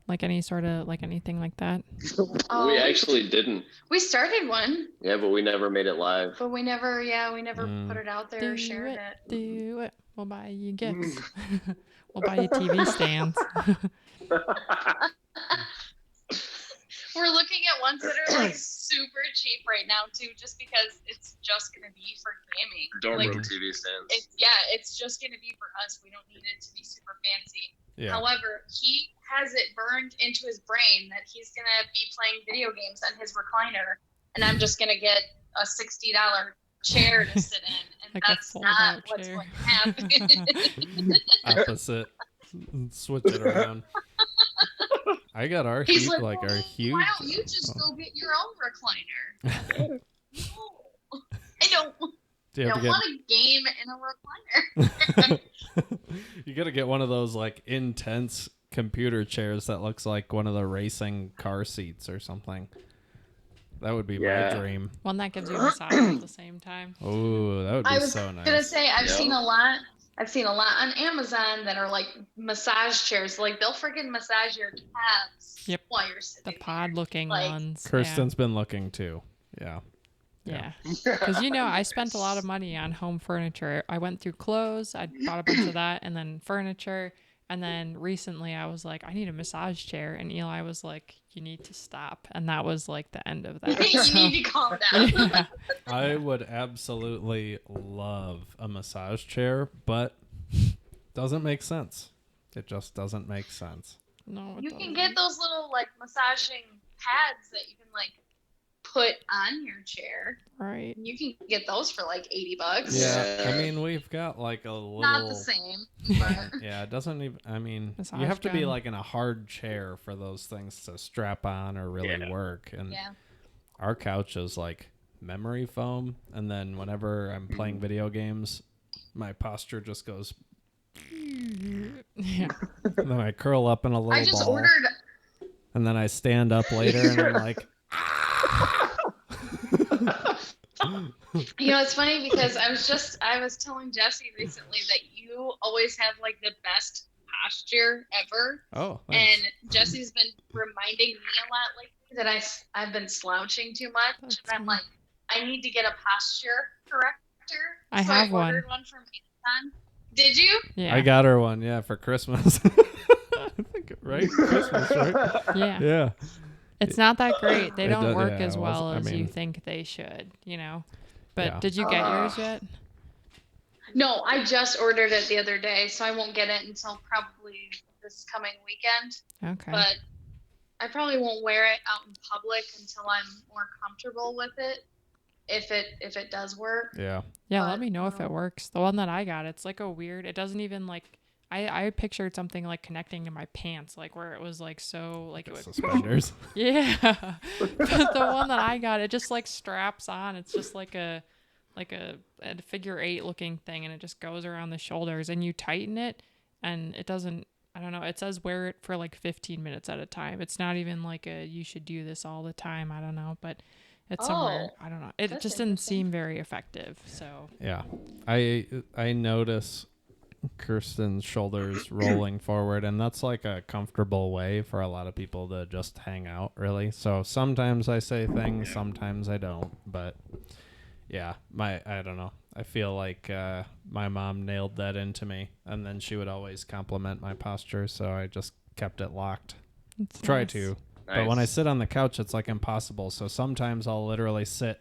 Like any sort of, like anything like that? We actually didn't. We started one. Yeah, but we never made it live. But we never put it out there or shared it. Do it. We'll buy you gifts. We'll buy you TV stands. We're looking at ones that are like super cheap right now too, just because it's just gonna be for gaming. Dorm like, room TV stands. It's just gonna be for us. We don't need it to be super fancy. Yeah. However, he has it burned into his brain that he's gonna be playing video games on his recliner, and I'm just gonna get a $60 chair to sit in, and like that's not what's going to happen. Opposite. Switch it around. I got our He's heat, like, our huge. Why don't you just go get your own recliner? No, I don't want a game in a recliner. You got to get one of those like intense computer chairs that looks like one of the racing car seats or something. That would be my dream. One that gives you a massage at the same time. Oh, that would be so nice. I was gonna say I've seen a lot on Amazon that are like massage chairs. Like they'll freaking massage your calves while you're sitting. The pod-looking ones. Kirsten's been looking too. Yeah. Yeah. Because, I spent a lot of money on home furniture. I went through clothes. I bought a bunch of that, and then furniture. And then recently I was like, I need a massage chair. And Eli was like, you need to stop. And that was like the end of that. You need to calm down. Yeah. I would absolutely love a massage chair, but doesn't make sense. It just doesn't make sense. No, you can get those little like massaging pads that you can like put on your chair. Right. You can get those for like $80. Yeah. I mean, we've got like a little. Not the same. But... Yeah, it doesn't even. I mean, massage you have to be gun. like in a hard chair for those things to strap on or really work. And our couch is like memory foam. And then whenever I'm playing video games, my posture just goes. Yeah. And then I curl up in a little ball. I just ordered. And then I stand up later and I'm like. It's funny because I was telling Jesse recently that you always have like the best posture ever. Oh, thanks. And Jesse's been reminding me a lot lately that I've been slouching too much. And I'm like, I need to get a posture corrector. I have one. I ordered one from Amazon. Did you? Yeah. I got her one, for Christmas. I think, right? Christmas, right? Yeah. Yeah. It's not that great. They don't work as well as you think they should, But did you get yours yet? No, I just ordered it the other day, so I won't get it until probably this coming weekend. Okay. But I probably won't wear it out in public until I'm more comfortable with it. If it does work. Yeah. Yeah, let me know if it works. The one that I got, it's like a weird. It doesn't even like. I pictured something like connecting to my pants, like where it was like so like it would. Suspenders. Yeah. But the one that I got, it just like straps on. It's just like a figure 8 looking thing, and it just goes around the shoulders, and you tighten it, and it doesn't. I don't know. It says wear it for like 15 minutes at a time. It's not even like you should do this all the time. I don't know, but it's somewhere. I don't know. It just didn't seem very effective. So yeah, I notice Kirsten's shoulders rolling forward, and that's like a comfortable way for a lot of people to just hang out, really. So sometimes I say things, sometimes I don't, but yeah, I don't know. I feel like my mom nailed that into me, and then she would always compliment my posture, so I just kept it locked. Try to. Nice. But when I sit on the couch, it's like impossible. So sometimes I'll literally sit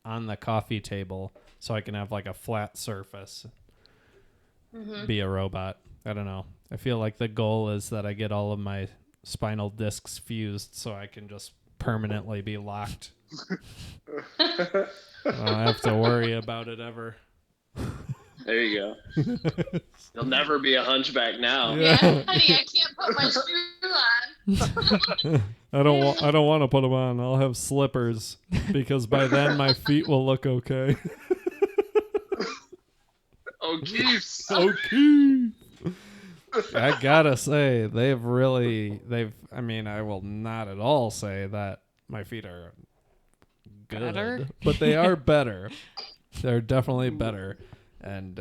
on the coffee table so I can have like a flat surface. Be a robot. I don't know. I feel like the goal is that I get all of my spinal discs fused so I can just permanently be locked. I don't have to worry about it ever. There you go. You'll never be a hunchback now. Yeah, honey, I can't put my shoes on. I don't want to put them on. I'll have slippers because by then my feet will look okay. O'Keefe's. O'Keefe. I gotta say, I mean, I will not at all say that my feet are good, better? but they are better. They're definitely better. And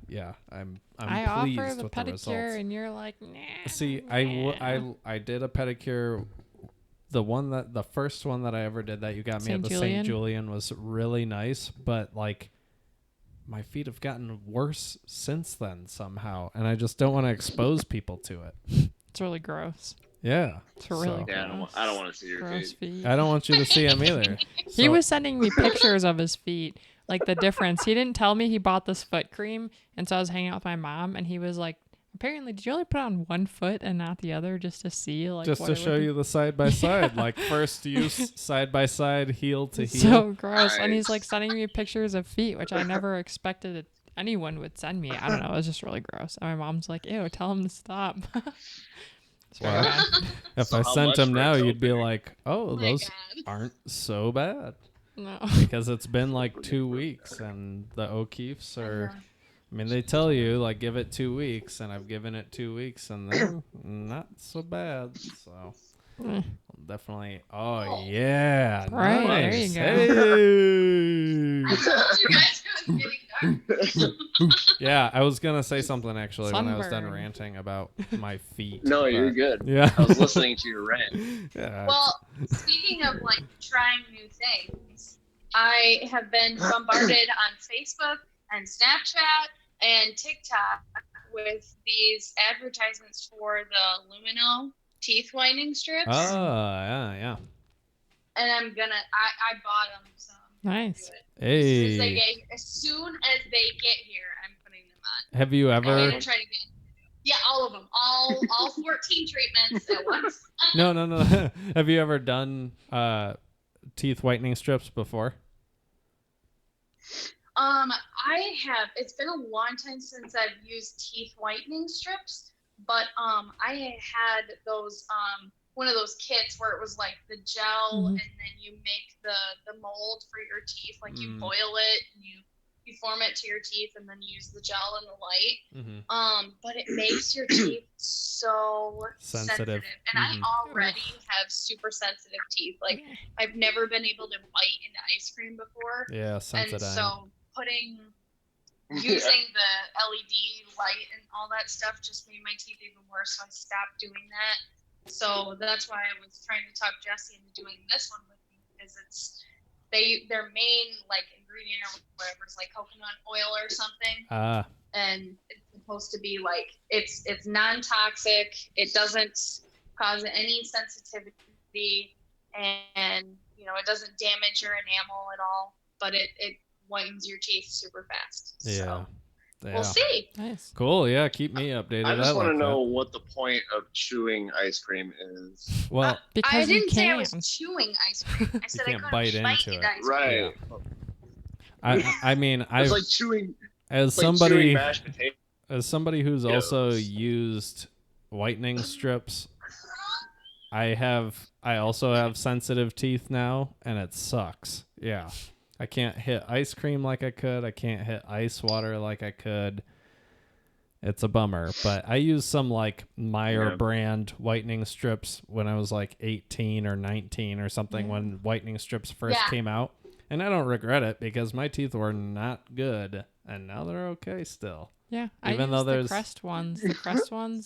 yeah, I'm I pleased offer the with the results. pedicure, and you're like, nah. See, nah. I did a pedicure. The first one that I ever did that you got me at the St. Julian was really nice, but like my feet have gotten worse since then somehow, and I just don't want to expose people to it. It's really gross. Yeah. It's really gross. Yeah, I don't want to see your feet. I don't want you to see them either. He was sending me pictures of his feet, like the difference. He didn't tell me he bought this foot cream, and so I was hanging out with my mom, and he was like, apparently, did you only put on one foot and not the other just to see? Like, just to show you the side by side, like first use side by side, heel to heel. So gross. Nice. And he's like sending me pictures of feet, which I never expected anyone would send me. I don't know. It was just really gross. And my mom's like, ew, tell him to stop. Well, if I sent him now, you'd be like, oh, those aren't so bad. No. Because it's been like 2 weeks, and the O'Keeffes are... I mean, they tell you, like, give it 2 weeks, and I've given it 2 weeks, and they're not so bad. So, definitely. Oh, yeah. Right, nice. There you go. Hey. I told you guys it was getting dark. Yeah, I was going to say something, actually, Sunburn. when I was done ranting about my feet. No, you're good. Yeah. I was listening to your rant. Yeah. Well, speaking of, like, trying new things, I have been bombarded on Facebook and Snapchat and TikTok with these advertisements for the Lumino teeth whitening strips. Oh, yeah. And I bought them, so nice. Hey. As soon as they get here, I'm putting them on. Have you ever... I'm gonna try to get... Yeah, all of them. All 14 treatments at once. No. Have you ever done teeth whitening strips before? I have. It's been a long time since I've used teeth whitening strips, but I had those one of those kits where it was like the gel, and then you make the mold for your teeth, like you boil it and you form it to your teeth, and then use the gel and the light. But it makes your teeth so sensitive. And I already have super sensitive teeth. Like, I've never been able to bite into ice cream before. Yeah, sensitive. And so using the LED light and all that stuff just made my teeth even worse, so I stopped doing that. So that's why I was trying to talk Jesse into doing this one with me, because their main like ingredient or whatever is like coconut oil or something. And it's supposed to be like it's non-toxic, it doesn't cause any sensitivity, and it doesn't damage your enamel at all, but it whitens your teeth super fast. So we'll see. Nice. Cool. Yeah, keep me updated. I just want to know what the point of chewing ice cream is. Well, because I didn't say I was chewing ice cream. I said I couldn't bite into it. Ice cream. Right. I mean, it's like chewing. As somebody who's also used whitening strips, I also have sensitive teeth now, and it sucks. Yeah. I can't hit ice cream like I could. I can't hit ice water like I could. It's a bummer. But I used some like Meyer brand whitening strips when I was like 18 or 19 or something, when whitening strips first came out. And I don't regret it, because my teeth were not good, and now they're okay still. Yeah, even though the Crest ones,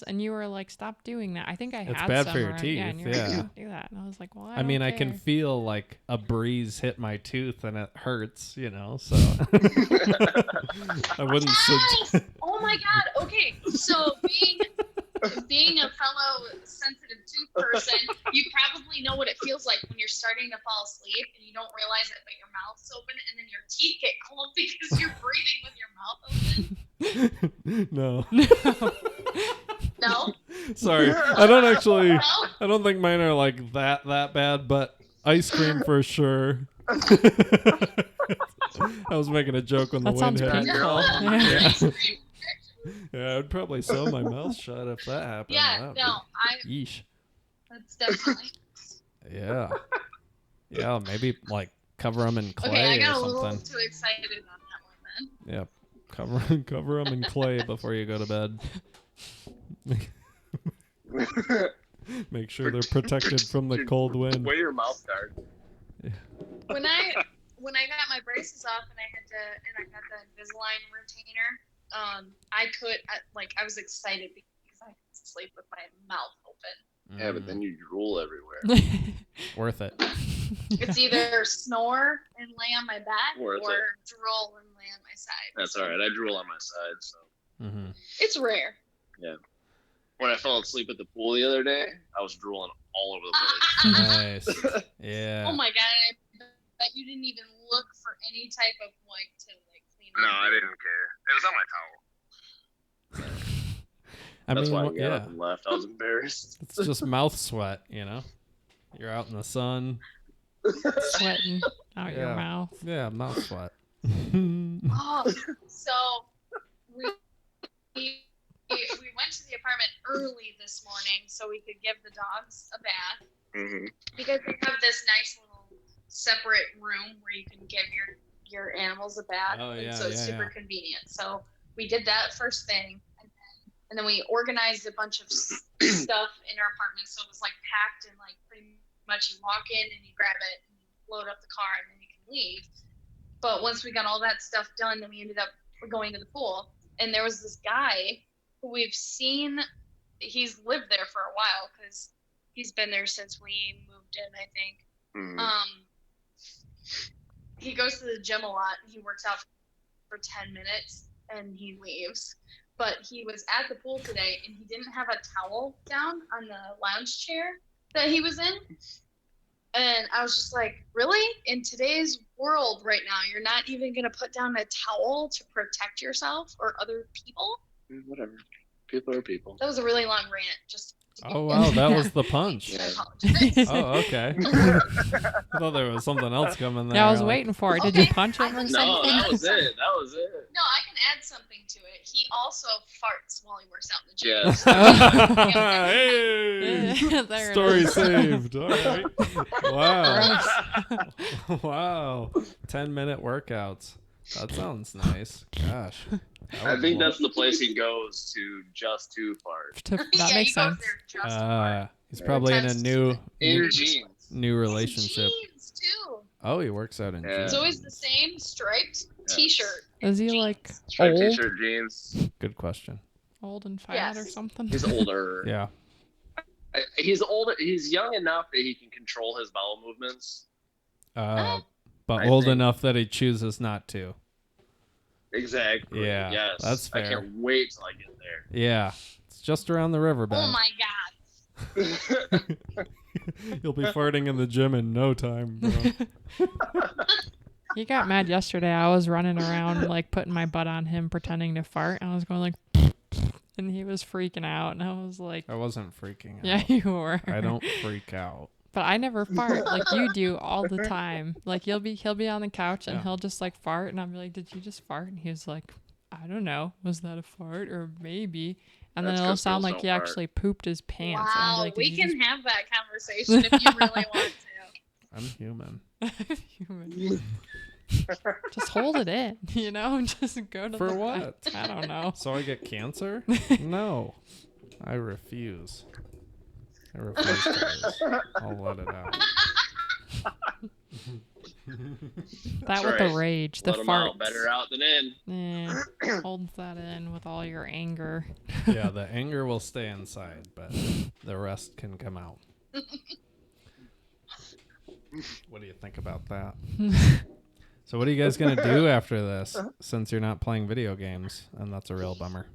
and you were like, "Stop doing that." I think I had some. It's bad for your teeth. Yeah, and you were like, "Don't do that." And I was like, "Well, I mean, don't I care." can feel like a breeze hit my tooth, and it hurts, so I wouldn't. Oh my God! Okay, so being a fellow sensitive tooth person, you probably know what it feels like when you're starting to fall asleep and you don't realize it, but your mouth's open, and then your teeth get cold because you're breathing with your mouth open. No. No? Sorry. I don't think mine are like that bad, but ice cream for sure. I was making a joke when the wind hit. Yeah, I'd probably sew my mouth shut if that happened. Yeesh. That's definitely. Yeah. Yeah, maybe like cover them in clay or something. Okay, I got a little too excited on that one then. Yeah, cover them in clay before you go to bed. Make sure they're protected from the cold wind. Wear your mouth guard. When when I got my braces off and I got the Invisalign retainer, I was excited because I could sleep with my mouth open. Yeah, but then you drool everywhere. Worth it. It's either snore and lay on my back or drool and lay on my side. That's all right. I drool on my side, so. Mm-hmm. It's rare. Yeah. When I fell asleep at the pool the other day, I was drooling all over the place. Nice. Yeah. Oh my god! I bet you didn't even look for any type of wipe to clean up. No, I didn't care. It was on my towel. That's why I got up and left. I was embarrassed. It's just mouth sweat, You're out in the sun. Sweating out your mouth. Yeah, mouth sweat. So we went to the apartment early this morning so we could give the dogs a bath. Mm-hmm. Because they have this nice little separate room where you can give your animals a bath. Oh, yeah, so it's super convenient. So we did that first thing. And then we organized a bunch of stuff in our apartment. So it was packed and pretty much you walk in and you grab it and you load up the car and then you can leave. But once we got all that stuff done, then we ended up going to the pool. And there was this guy who we've seen. He's lived there for a while because he's been there since we moved in, I think. Mm-hmm. He goes to the gym a lot. And he works out for 10 minutes and he leaves. But he was at the pool today, and he didn't have a towel down on the lounge chair that he was in. And I was just like, really? In today's world right now, you're not even going to put down a towel to protect yourself or other people? Whatever. People are people. That was a really long rant. Oh, wow. That was the punch. I apologize. Oh, okay. I thought there was something else coming there. Yeah, I was waiting for it. Did you punch him or something? No, that was it. No, I can add something to it. He also farts while he works out in the gym. Yes. Hey! Story saved. All right. Wow. Wow. 10-minute workouts. That sounds nice. Gosh. I think that's the place he goes to just to fart. That makes sense. He's probably in a new relationship. Jeans too. Oh, he works out in jeans. It's always the same striped T-shirt. Is he striped old? T-shirt, jeans. Good question. Old and fat or something? He's older. Yeah. He's older. He's young enough that he can control his bowel movements. But old enough that he chooses not to. Exactly. Yeah. Yes. That's fair. I can't wait till I get there. Yeah. It's just around the river bend. Oh my god. You'll be farting in the gym in no time, bro. He got mad yesterday. I was running around putting my butt on him pretending to fart. And I was going and he was freaking out. And I was like, I wasn't freaking out. Yeah, you were. I don't freak out. But I never fart like you do all the time. He'll be on the couch and he'll just fart and I'll be like, did you just fart? And he was like, I don't know. Was that a fart or maybe? And then it'll sound like he actually pooped his pants. Wow, and we can have that conversation if you really want to. I'm human. Human. Just hold it in, Just go to For what? I don't know. So I get cancer? No. I refuse. To lose. I'll let it out. That with the rage, the farts. Better out than in. Yeah, holds that in with all your anger. Yeah, the anger will stay inside, but the rest can come out. What do you think about that? So what are you guys going to do after this, since you're not playing video games, and that's a real bummer?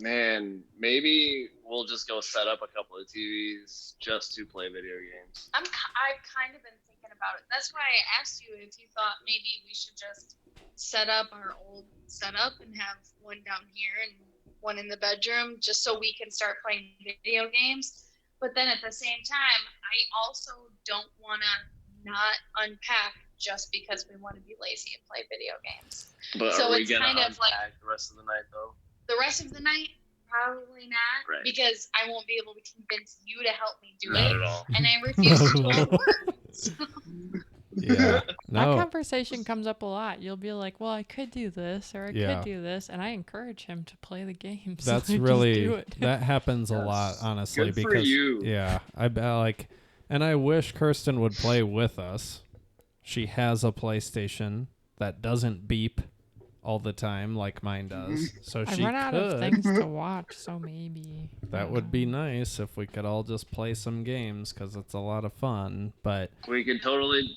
Man, maybe we'll just go set up a couple of TVs just to play video games. I've kind of been thinking about it. That's why I asked you if you thought maybe we should just set up our old setup and have one down here and one in the bedroom just so we can start playing video games. But then at the same time, I also don't want to not unpack just because we want to be lazy and play video games. But so are we going to unpack the rest of the night, though? The rest of the night, probably not, right. Because I won't be able to convince you to help me do not it. At all. And I refuse to do words. Yeah. No. That conversation comes up a lot. You'll be like, well, I could do this or I could do this. And I encourage him to play the games. That's really, that happens a lot, honestly. Good for you. Yeah. And I wish Kirsten would play with us. she has a PlayStation that doesn't beep all the time like mine does. So she run out of things to watch, so maybe. That would be nice if we could all just play some games because it's a lot of fun. But we could totally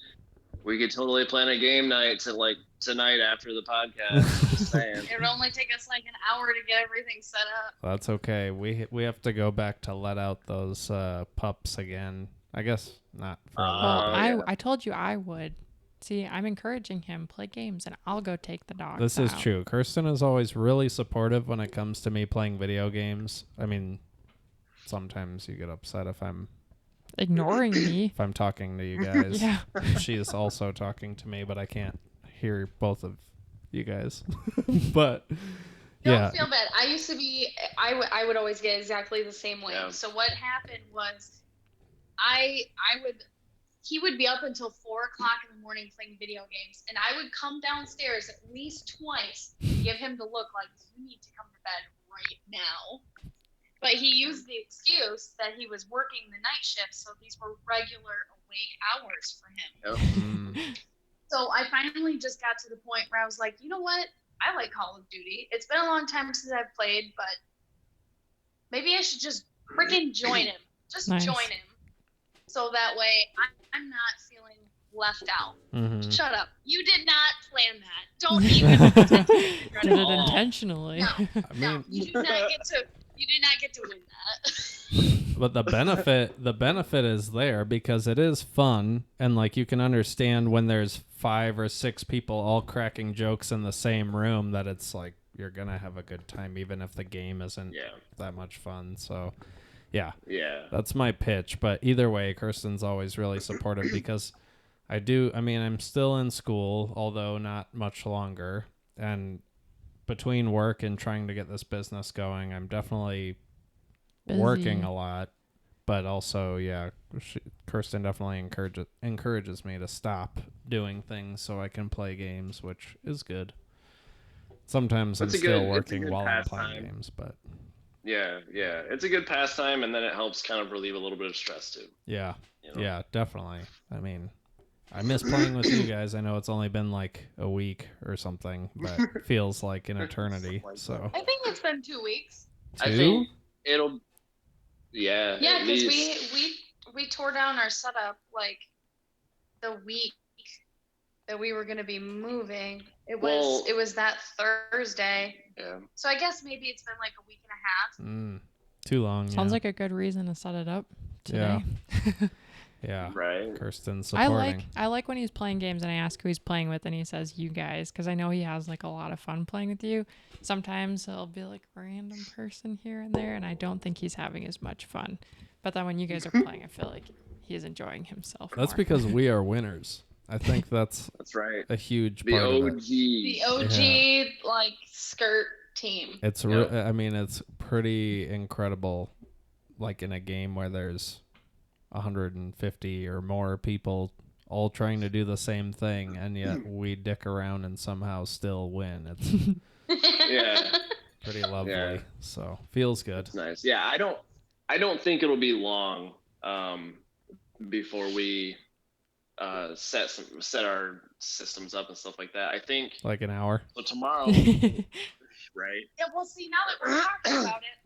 plan a game night tonight after the podcast. Just saying. It would only take us like an hour to get everything set up. That's okay. We have to go back to let out those pups again. I guess not for a Well, little bit. I told you I would. See, I'm encouraging him play games, and I'll go take the dogs This is true. Kirsten is always really supportive when it comes to me playing video games. I mean, sometimes you get upset if I'm ignoring me. If I'm talking to you guys. Yeah. She is also talking to me, but I can't hear both of you guys. But Don't feel bad. I used to be. I would always get exactly the same way. Yeah. So what happened was, he would be up until 4 o'clock in the morning playing video games, and I would come downstairs at least twice, give him the look like, you need to come to bed right now. But he used the excuse that he was working the night shift, so these were regular awake hours for him. Yep. So I finally just got to the point where I was like, you know what? I like Call of Duty. It's been a long time since I've played, but maybe I should just freaking join him. Just Nice. join him. So that way I'm not feeling left out. Mm-hmm. Shut up. You did not plan that. Don't even Did it intentionally. No, you did not get to win that. But the benefit is there because it is fun, and like you can understand when there's 5 or 6 people all cracking jokes in the same room that it's like you're gonna have a good time even if the game isn't that much fun. So yeah, that's my pitch. But either way, Kirsten's always really supportive because I'm still in school, although not much longer, and between work and trying to get this business going, I'm definitely working a lot. But also, Kirsten definitely encourages me to stop doing things so I can play games, which is good. Sometimes I'm still working while I'm playing games, but yeah, it's a good pastime, and then it helps kind of relieve a little bit of stress too. Yeah, yeah, definitely. I mean, I miss playing with you guys. I know it's only been like a week or something, but it feels like an eternity. So I think it's been 2 weeks. 2? I think it'll. Yeah, because we tore down our setup like the week that we were going to be moving. It was that Thursday. Yeah. So I guess maybe it's been like a week and a half. Too long. Sounds like a good reason to set it up today. Yeah. Right. Kirsten's supporting. I like when he's playing games and I ask who he's playing with and he says you guys, because I know he has like a lot of fun playing with you. Sometimes he'll be like a random person here and there, and I don't think he's having as much fun. But then when you guys are playing, I feel like he's enjoying himself. That's more. because we are winners. I think that's right. A huge part of it. The OG like skirt team. It's it's pretty incredible, like in a game where there's 150 or more people all trying to do the same thing, and yet we dick around and somehow still win. It's pretty lovely. Yeah. So feels good. It's nice. Yeah, I don't think it'll be long before we set our systems up and stuff like that. I think like an hour. So tomorrow, right? Yeah. Well, see, now that we're talking about it,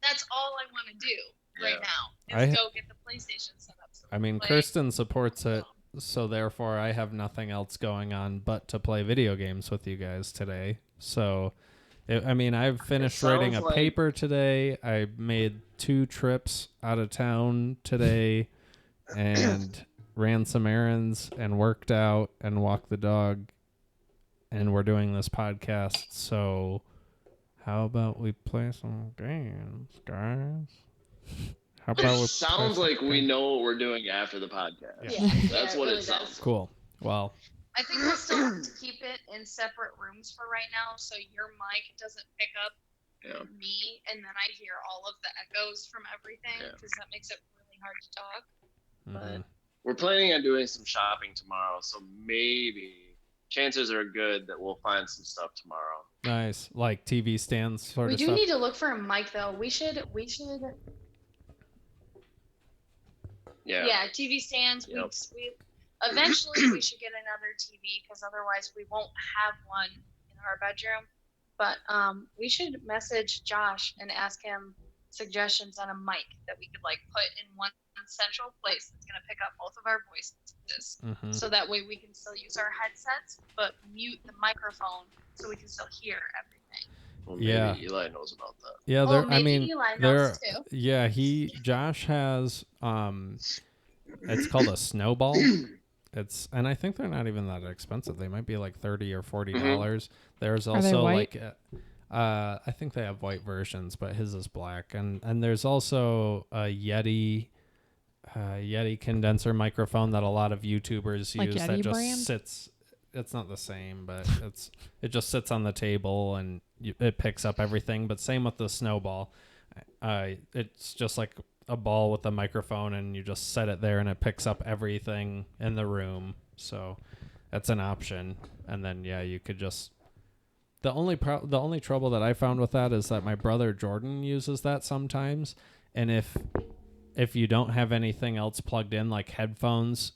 that's all I want to do right now is go get the PlayStation set up. So Kirsten supports it, so therefore I have nothing else going on but to play video games with you guys today. So, I've finished writing a paper today. I made 2 trips out of town today and ran some errands and worked out and walked the dog, and we're doing this podcast. So how about we play some games, guys? How about it sounds like we know what we're doing after the podcast. Yeah. That's what it sounds like. Cool. Well, I think we'll still have to keep it in separate rooms for right now, so your mic doesn't pick up me, and then I hear all of the echoes from everything, because that makes it really hard to talk. Mm-hmm. But we're planning on doing some shopping tomorrow, so maybe chances are good that we'll find some stuff tomorrow. Nice, like TV stands sort of stuff. We do need to look for a mic though. We should. Yeah, TV stands. Yep. eventually we should get another TV because otherwise we won't have one in our bedroom. But we should message Josh and ask him suggestions on a mic that we could like put in one central place that's going to pick up both of our voices. So that way we can still use our headsets but mute the microphone so we can still hear everything. Well, maybe Eli knows about that. Yeah, Eli knows too. Yeah, Josh has it's called a snowball. And I think they're not even that expensive. They might be like $30 or $40. There's also like I think they have white versions, but his is black. And there's also a Yeti condenser microphone that a lot of YouTubers like use Yeti that just brand? sits. It's not the same, but it just sits on the table and it picks up everything. But same with the snowball. It's just like a ball with a microphone, and you just set it there and it picks up everything in the room. So that's an option. And then you could just the only trouble that I found with that is that my brother Jordan uses that sometimes, and if you don't have anything else plugged in like headphones,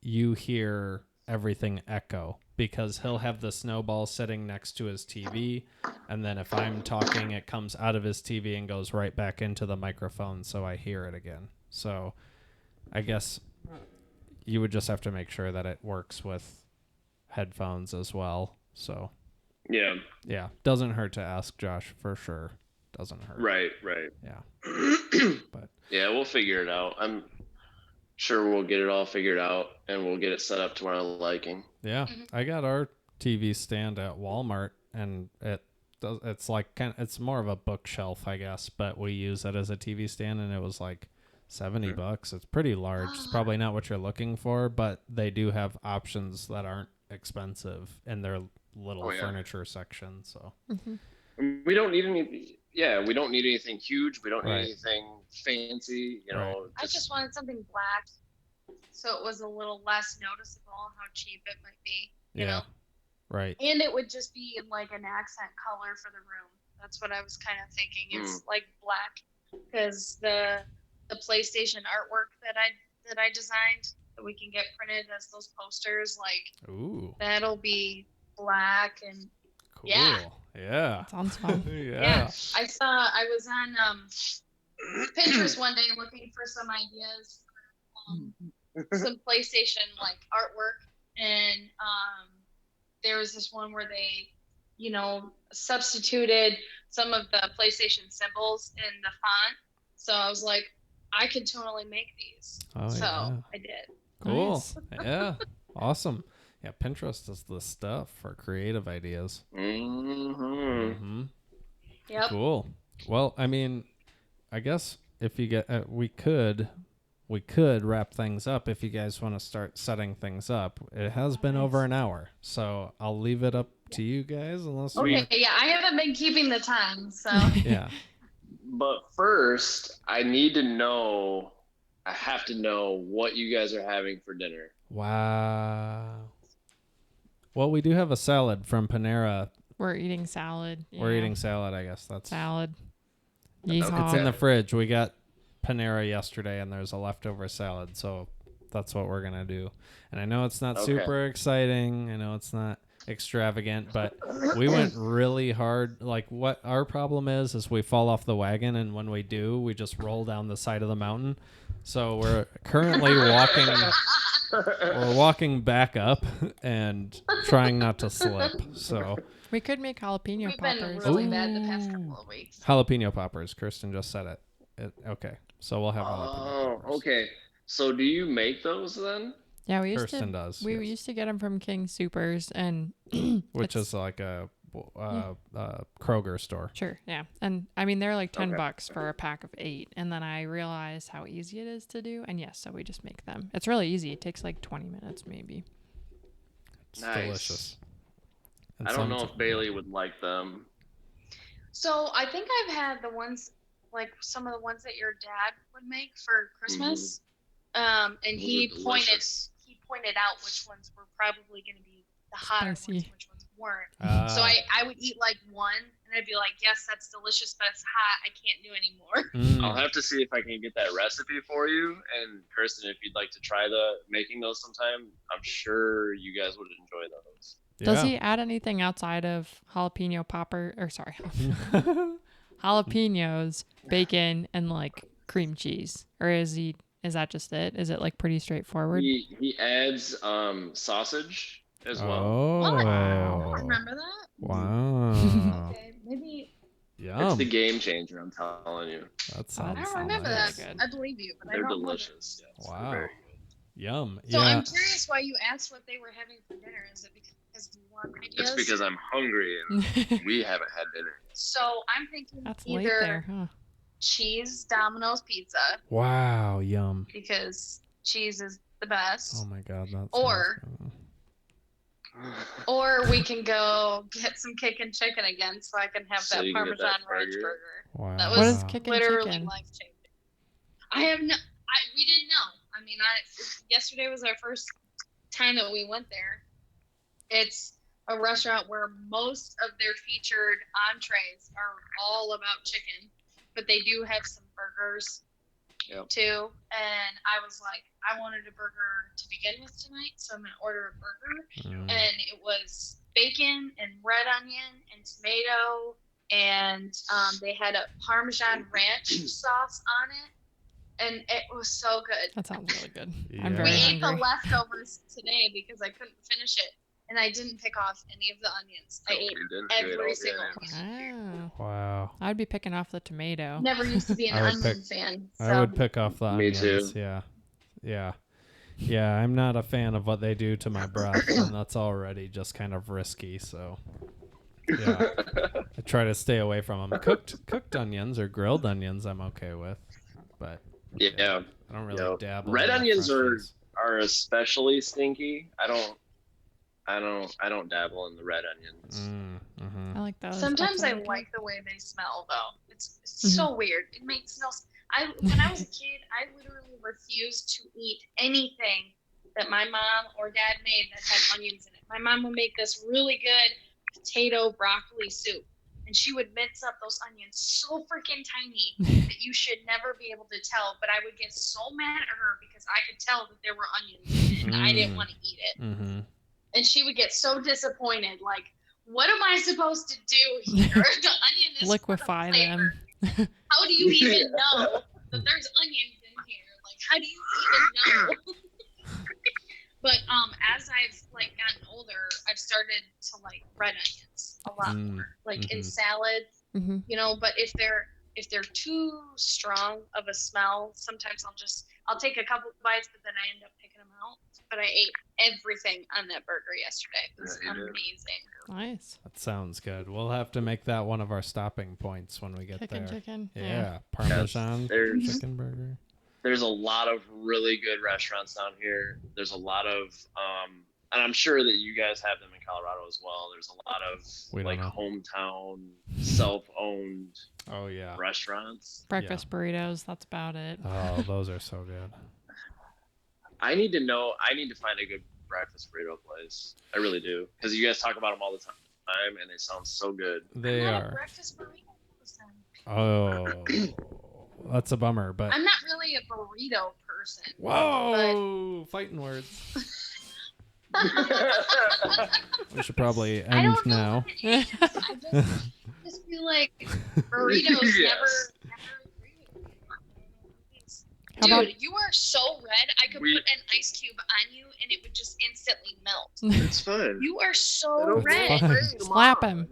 you hear everything echo because he'll have the snowball sitting next to his TV, and then if I'm talking, it comes out of his TV and goes right back into the microphone, so I hear it again. So I guess you would just have to make sure that it works with headphones as well. So yeah, doesn't hurt to ask Josh for sure. Doesn't hurt. Right. Yeah. But yeah, we'll figure it out. I'm sure we'll get it all figured out and we'll get it set up to our liking. Yeah, I got our TV stand at Walmart, and it's like it's more of a bookshelf, I guess, but we use it as a TV stand, and it was like $70. It's pretty large. It's probably not what you're looking for, but they do have options that aren't expensive in their little furniture section. So we don't need any. Yeah, we don't need anything huge. We don't need anything fancy. You know, I just wanted something black, so it was a little less noticeable how cheap it might be. You know? Right. And it would just be like an accent color for the room. That's what I was kind of thinking. It's like black, because the PlayStation artwork that I designed that we can get printed as those posters, like that'll be black and cool. Yeah. Sounds fun. Yeah. I was on Pinterest one day looking for some ideas for some PlayStation like artwork, and there was this one where they, substituted some of the PlayStation symbols in the font. So I was like, I could totally make these. I did. Cool. Nice. Yeah. Awesome. Yeah, Pinterest is the stuff for creative ideas. Yep. Cool. Well, I mean, I guess if you get, we could wrap things up if you guys want to start setting things up. It has been over an hour, so I'll leave it up to you guys unless I haven't been keeping the time, so. Yeah. But first, I have to know what you guys are having for dinner. Wow. Well, we do have a salad from Panera. We're eating salad. Yeah. We're eating salad, I guess. That's salad. It's in the fridge. We got Panera yesterday, and there's a leftover salad, so that's what we're going to do. And I know it's not super exciting. I know it's not extravagant, but we went really hard. Like, what our problem is we fall off the wagon, and when we do, we just roll down the side of the mountain. So we're currently walking back up and trying not to slip. So we could make jalapeno poppers. We've been really bad the past couple of weeks. Jalapeno poppers. Kirsten just said it. Okay, so we'll have jalapeno poppers. Okay. So do you make those then? Yeah, Kirsten does. We used to get them from King Supers, and which is like a Kroger store. Sure, yeah. And I mean, they're like $10 for a pack of 8. And then I realized how easy it is to do. And yes, so we just make them. It's really easy. It takes like 20 minutes maybe. It's delicious. And I don't know if Bailey would like them. So I think I've had the ones, like some of the ones that your dad would make for Christmas. And he pointed out which ones were probably going to be the hotter ones, which ones weren't. So I would eat like one, and and I'd be like, yes, that's delicious, but it's hot. I can't do anymore. I'll have to see if I can get that recipe for you. And Kirsten, if you'd like to try making those sometime, I'm sure you guys would enjoy those. Does he add anything outside of jalapeno jalapenos, bacon, and like cream cheese, or is that just it? Is it like pretty straightforward? He adds sausage as well. Oh, I don't remember that. Wow. Okay, maybe. Yum. It's the game changer, I'm telling you. That sounds. I don't remember nice. that. I believe you, but they're I don't delicious. Yes, wow. very good. Yum. So I'm curious why you asked what they were having for dinner. Is it because you want ideas? It's because I'm hungry and we haven't had dinner. So I'm thinking That's either late there, huh? cheese Domino's pizza. Wow. Yum. Because cheese is the best. Oh my God. That's. Or we can go get some kickin' chicken again, so I can have that Parmesan Ranch burger. Wow. That was what is kickin' literally chicken? life changing. We didn't know. I mean, yesterday was our first time that we went there. It's a restaurant where most of their featured entrees are all about chicken, but they do have some burgers too. And I was like, I wanted a burger to begin with tonight, so I'm gonna order a burger. And it was bacon and red onion and tomato, and they had a Parmesan Ranch sauce on it, and it was so good. That sounds really good. Yeah. I'm very hungry. Ate the leftovers today because I couldn't finish it, and I didn't pick off any of the onions. I ate every single one. Wow. I'd be picking off the tomato. Never used to be an onion fan. So. I would pick off the onions. Me too. Yeah, I'm not a fan of what they do to my breath, and that's already just kind of risky, so yeah. I try to stay away from them. Cooked onions or grilled onions I'm okay with, but yeah. I don't really dabble. Red onions are especially stinky. I don't dabble in the red onions. Mm-hmm. I like those. Sometimes I like the way they smell, though. It's so weird. It makes no sense. When I was a kid, I literally refused to eat anything that my mom or dad made that had onions in it. My mom would make this really good potato broccoli soup, and she would mince up those onions so freaking tiny that you should never be able to tell. But I would get so mad at her because I could tell that there were onions in it, and I didn't want to eat it. Mm-hmm. And she would get so disappointed, like, what am I supposed to do here? The onion is liquefy them. How do you even know that there's onions in here? Like, how do you even know? But as I've gotten older, I've started to like red onions a lot more, in salad. You know, but if they're too strong of a smell, sometimes I'll take a couple bites, but then I end up picking them out. But I ate everything on that burger yesterday. It was amazing. Nice. That sounds good. We'll have to make that one of our stopping points when we get there. Chicken. Yeah. Parmesan chicken burger. There's a lot of really good restaurants down here. There's a lot of, and I'm sure that you guys have them in Colorado as well. There's a lot of hometown, self-owned restaurants. Breakfast burritos, that's about it. Oh, those are so good. I need to find a good breakfast burrito place. I really do. Because you guys talk about them all the time, and they sound so good. They I'm not are. a breakfast burrito person. Oh, that's a bummer. But I'm not really a burrito person. Whoa! Fighting words. We should probably end now. I just feel like burritos never Dude, you are so red. I could put an ice cube on you and it would just instantly melt. It's fun. You are so red. Slap him.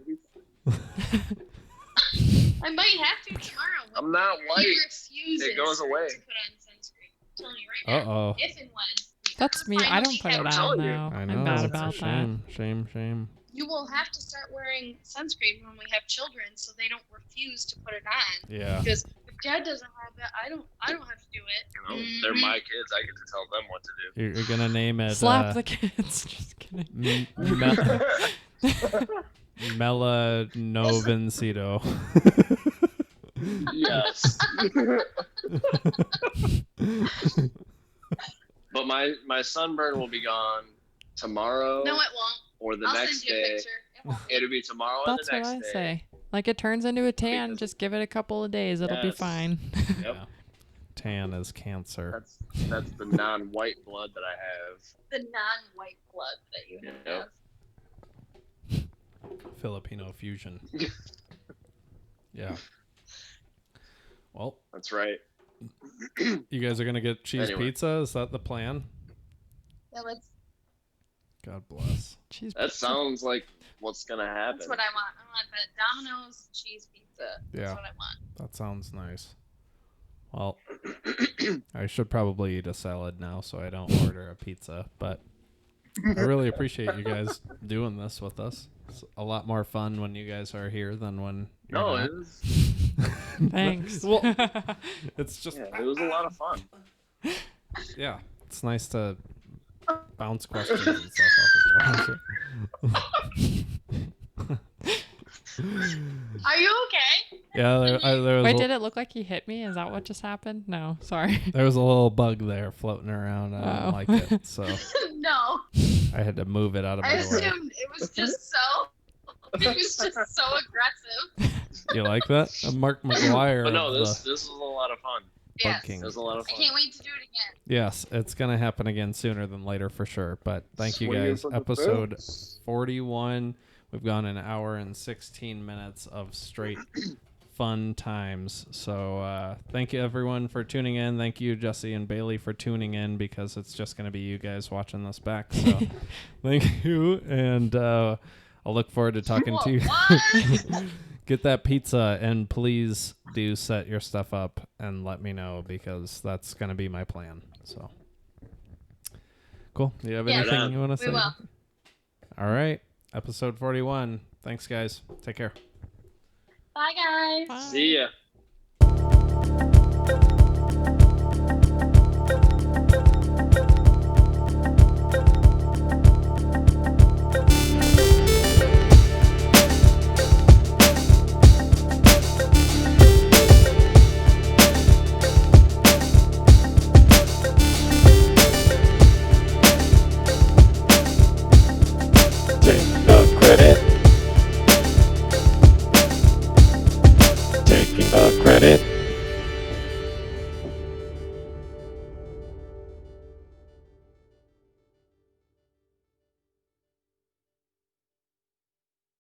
I might have to tomorrow. I'm not white. He refuses it goes away. to put on sunscreen. I'm telling you right now. If and when. That's me. I don't put it on though. I know. I'm bad about that. Shame. You will have to start wearing sunscreen when we have children, so they don't refuse to put it on. Yeah. Because if Dad doesn't have it, I don't have to do it. You know, they're my kids. I get to tell them what to do. You're gonna name it. Slap the kids. Just kidding. Mela Novencido. Yes. But my sunburn will be gone tomorrow. No, it won't. Or the I'll next send you a day. picture. It won't. It'll be tomorrow That's and the next what I day. say. Like it turns into a tan. Just give it a couple of days. It'll be fine. Yep. Yeah. Tan is cancer. That's the non-white blood that I have. The non-white blood that you have. Filipino fusion. Yeah. Well, that's right. You guys are gonna get cheese pizza? Is that the plan? Yeah, let's. God bless. Cheese that pizza. Sounds like what's gonna happen. That's what I want. I want the Domino's cheese pizza. That's what I want. That sounds nice. Well, I should probably eat a salad now so I don't order a pizza, but I really appreciate you guys doing this with us. It's a lot more fun when you guys are here than when you're not. It was. Thanks. Well, it's just it was a lot of fun. Yeah, it's nice to bounce questions and stuff off each other. Are you okay? Yeah, there was Wait, did it look like he hit me? Is that what just happened? No, sorry. There was a little bug there floating around. I didn't like it, so No. I had to move it out of my I way. assumed it was just so aggressive. You like that? Mark McGuire. But no, this was a lot of fun. Yes. King. It was a lot of fun. I can't wait to do it again. Yes, it's going to happen again sooner than later for sure. But thank you guys. Episode 41. We've gone an hour and 16 minutes of straight fun times. So thank you, everyone, for tuning in. Thank you, Jesse and Bailey, for tuning in because it's just going to be you guys watching this back. So thank you. And I'll look forward to talking to you. Get that pizza, and please do set your stuff up and let me know because that's going to be my plan. So cool. Do you have anything you want to say? We will. All right. Episode 41. Thanks, guys. Take care. Bye, guys. Bye. See ya. Taking the credit.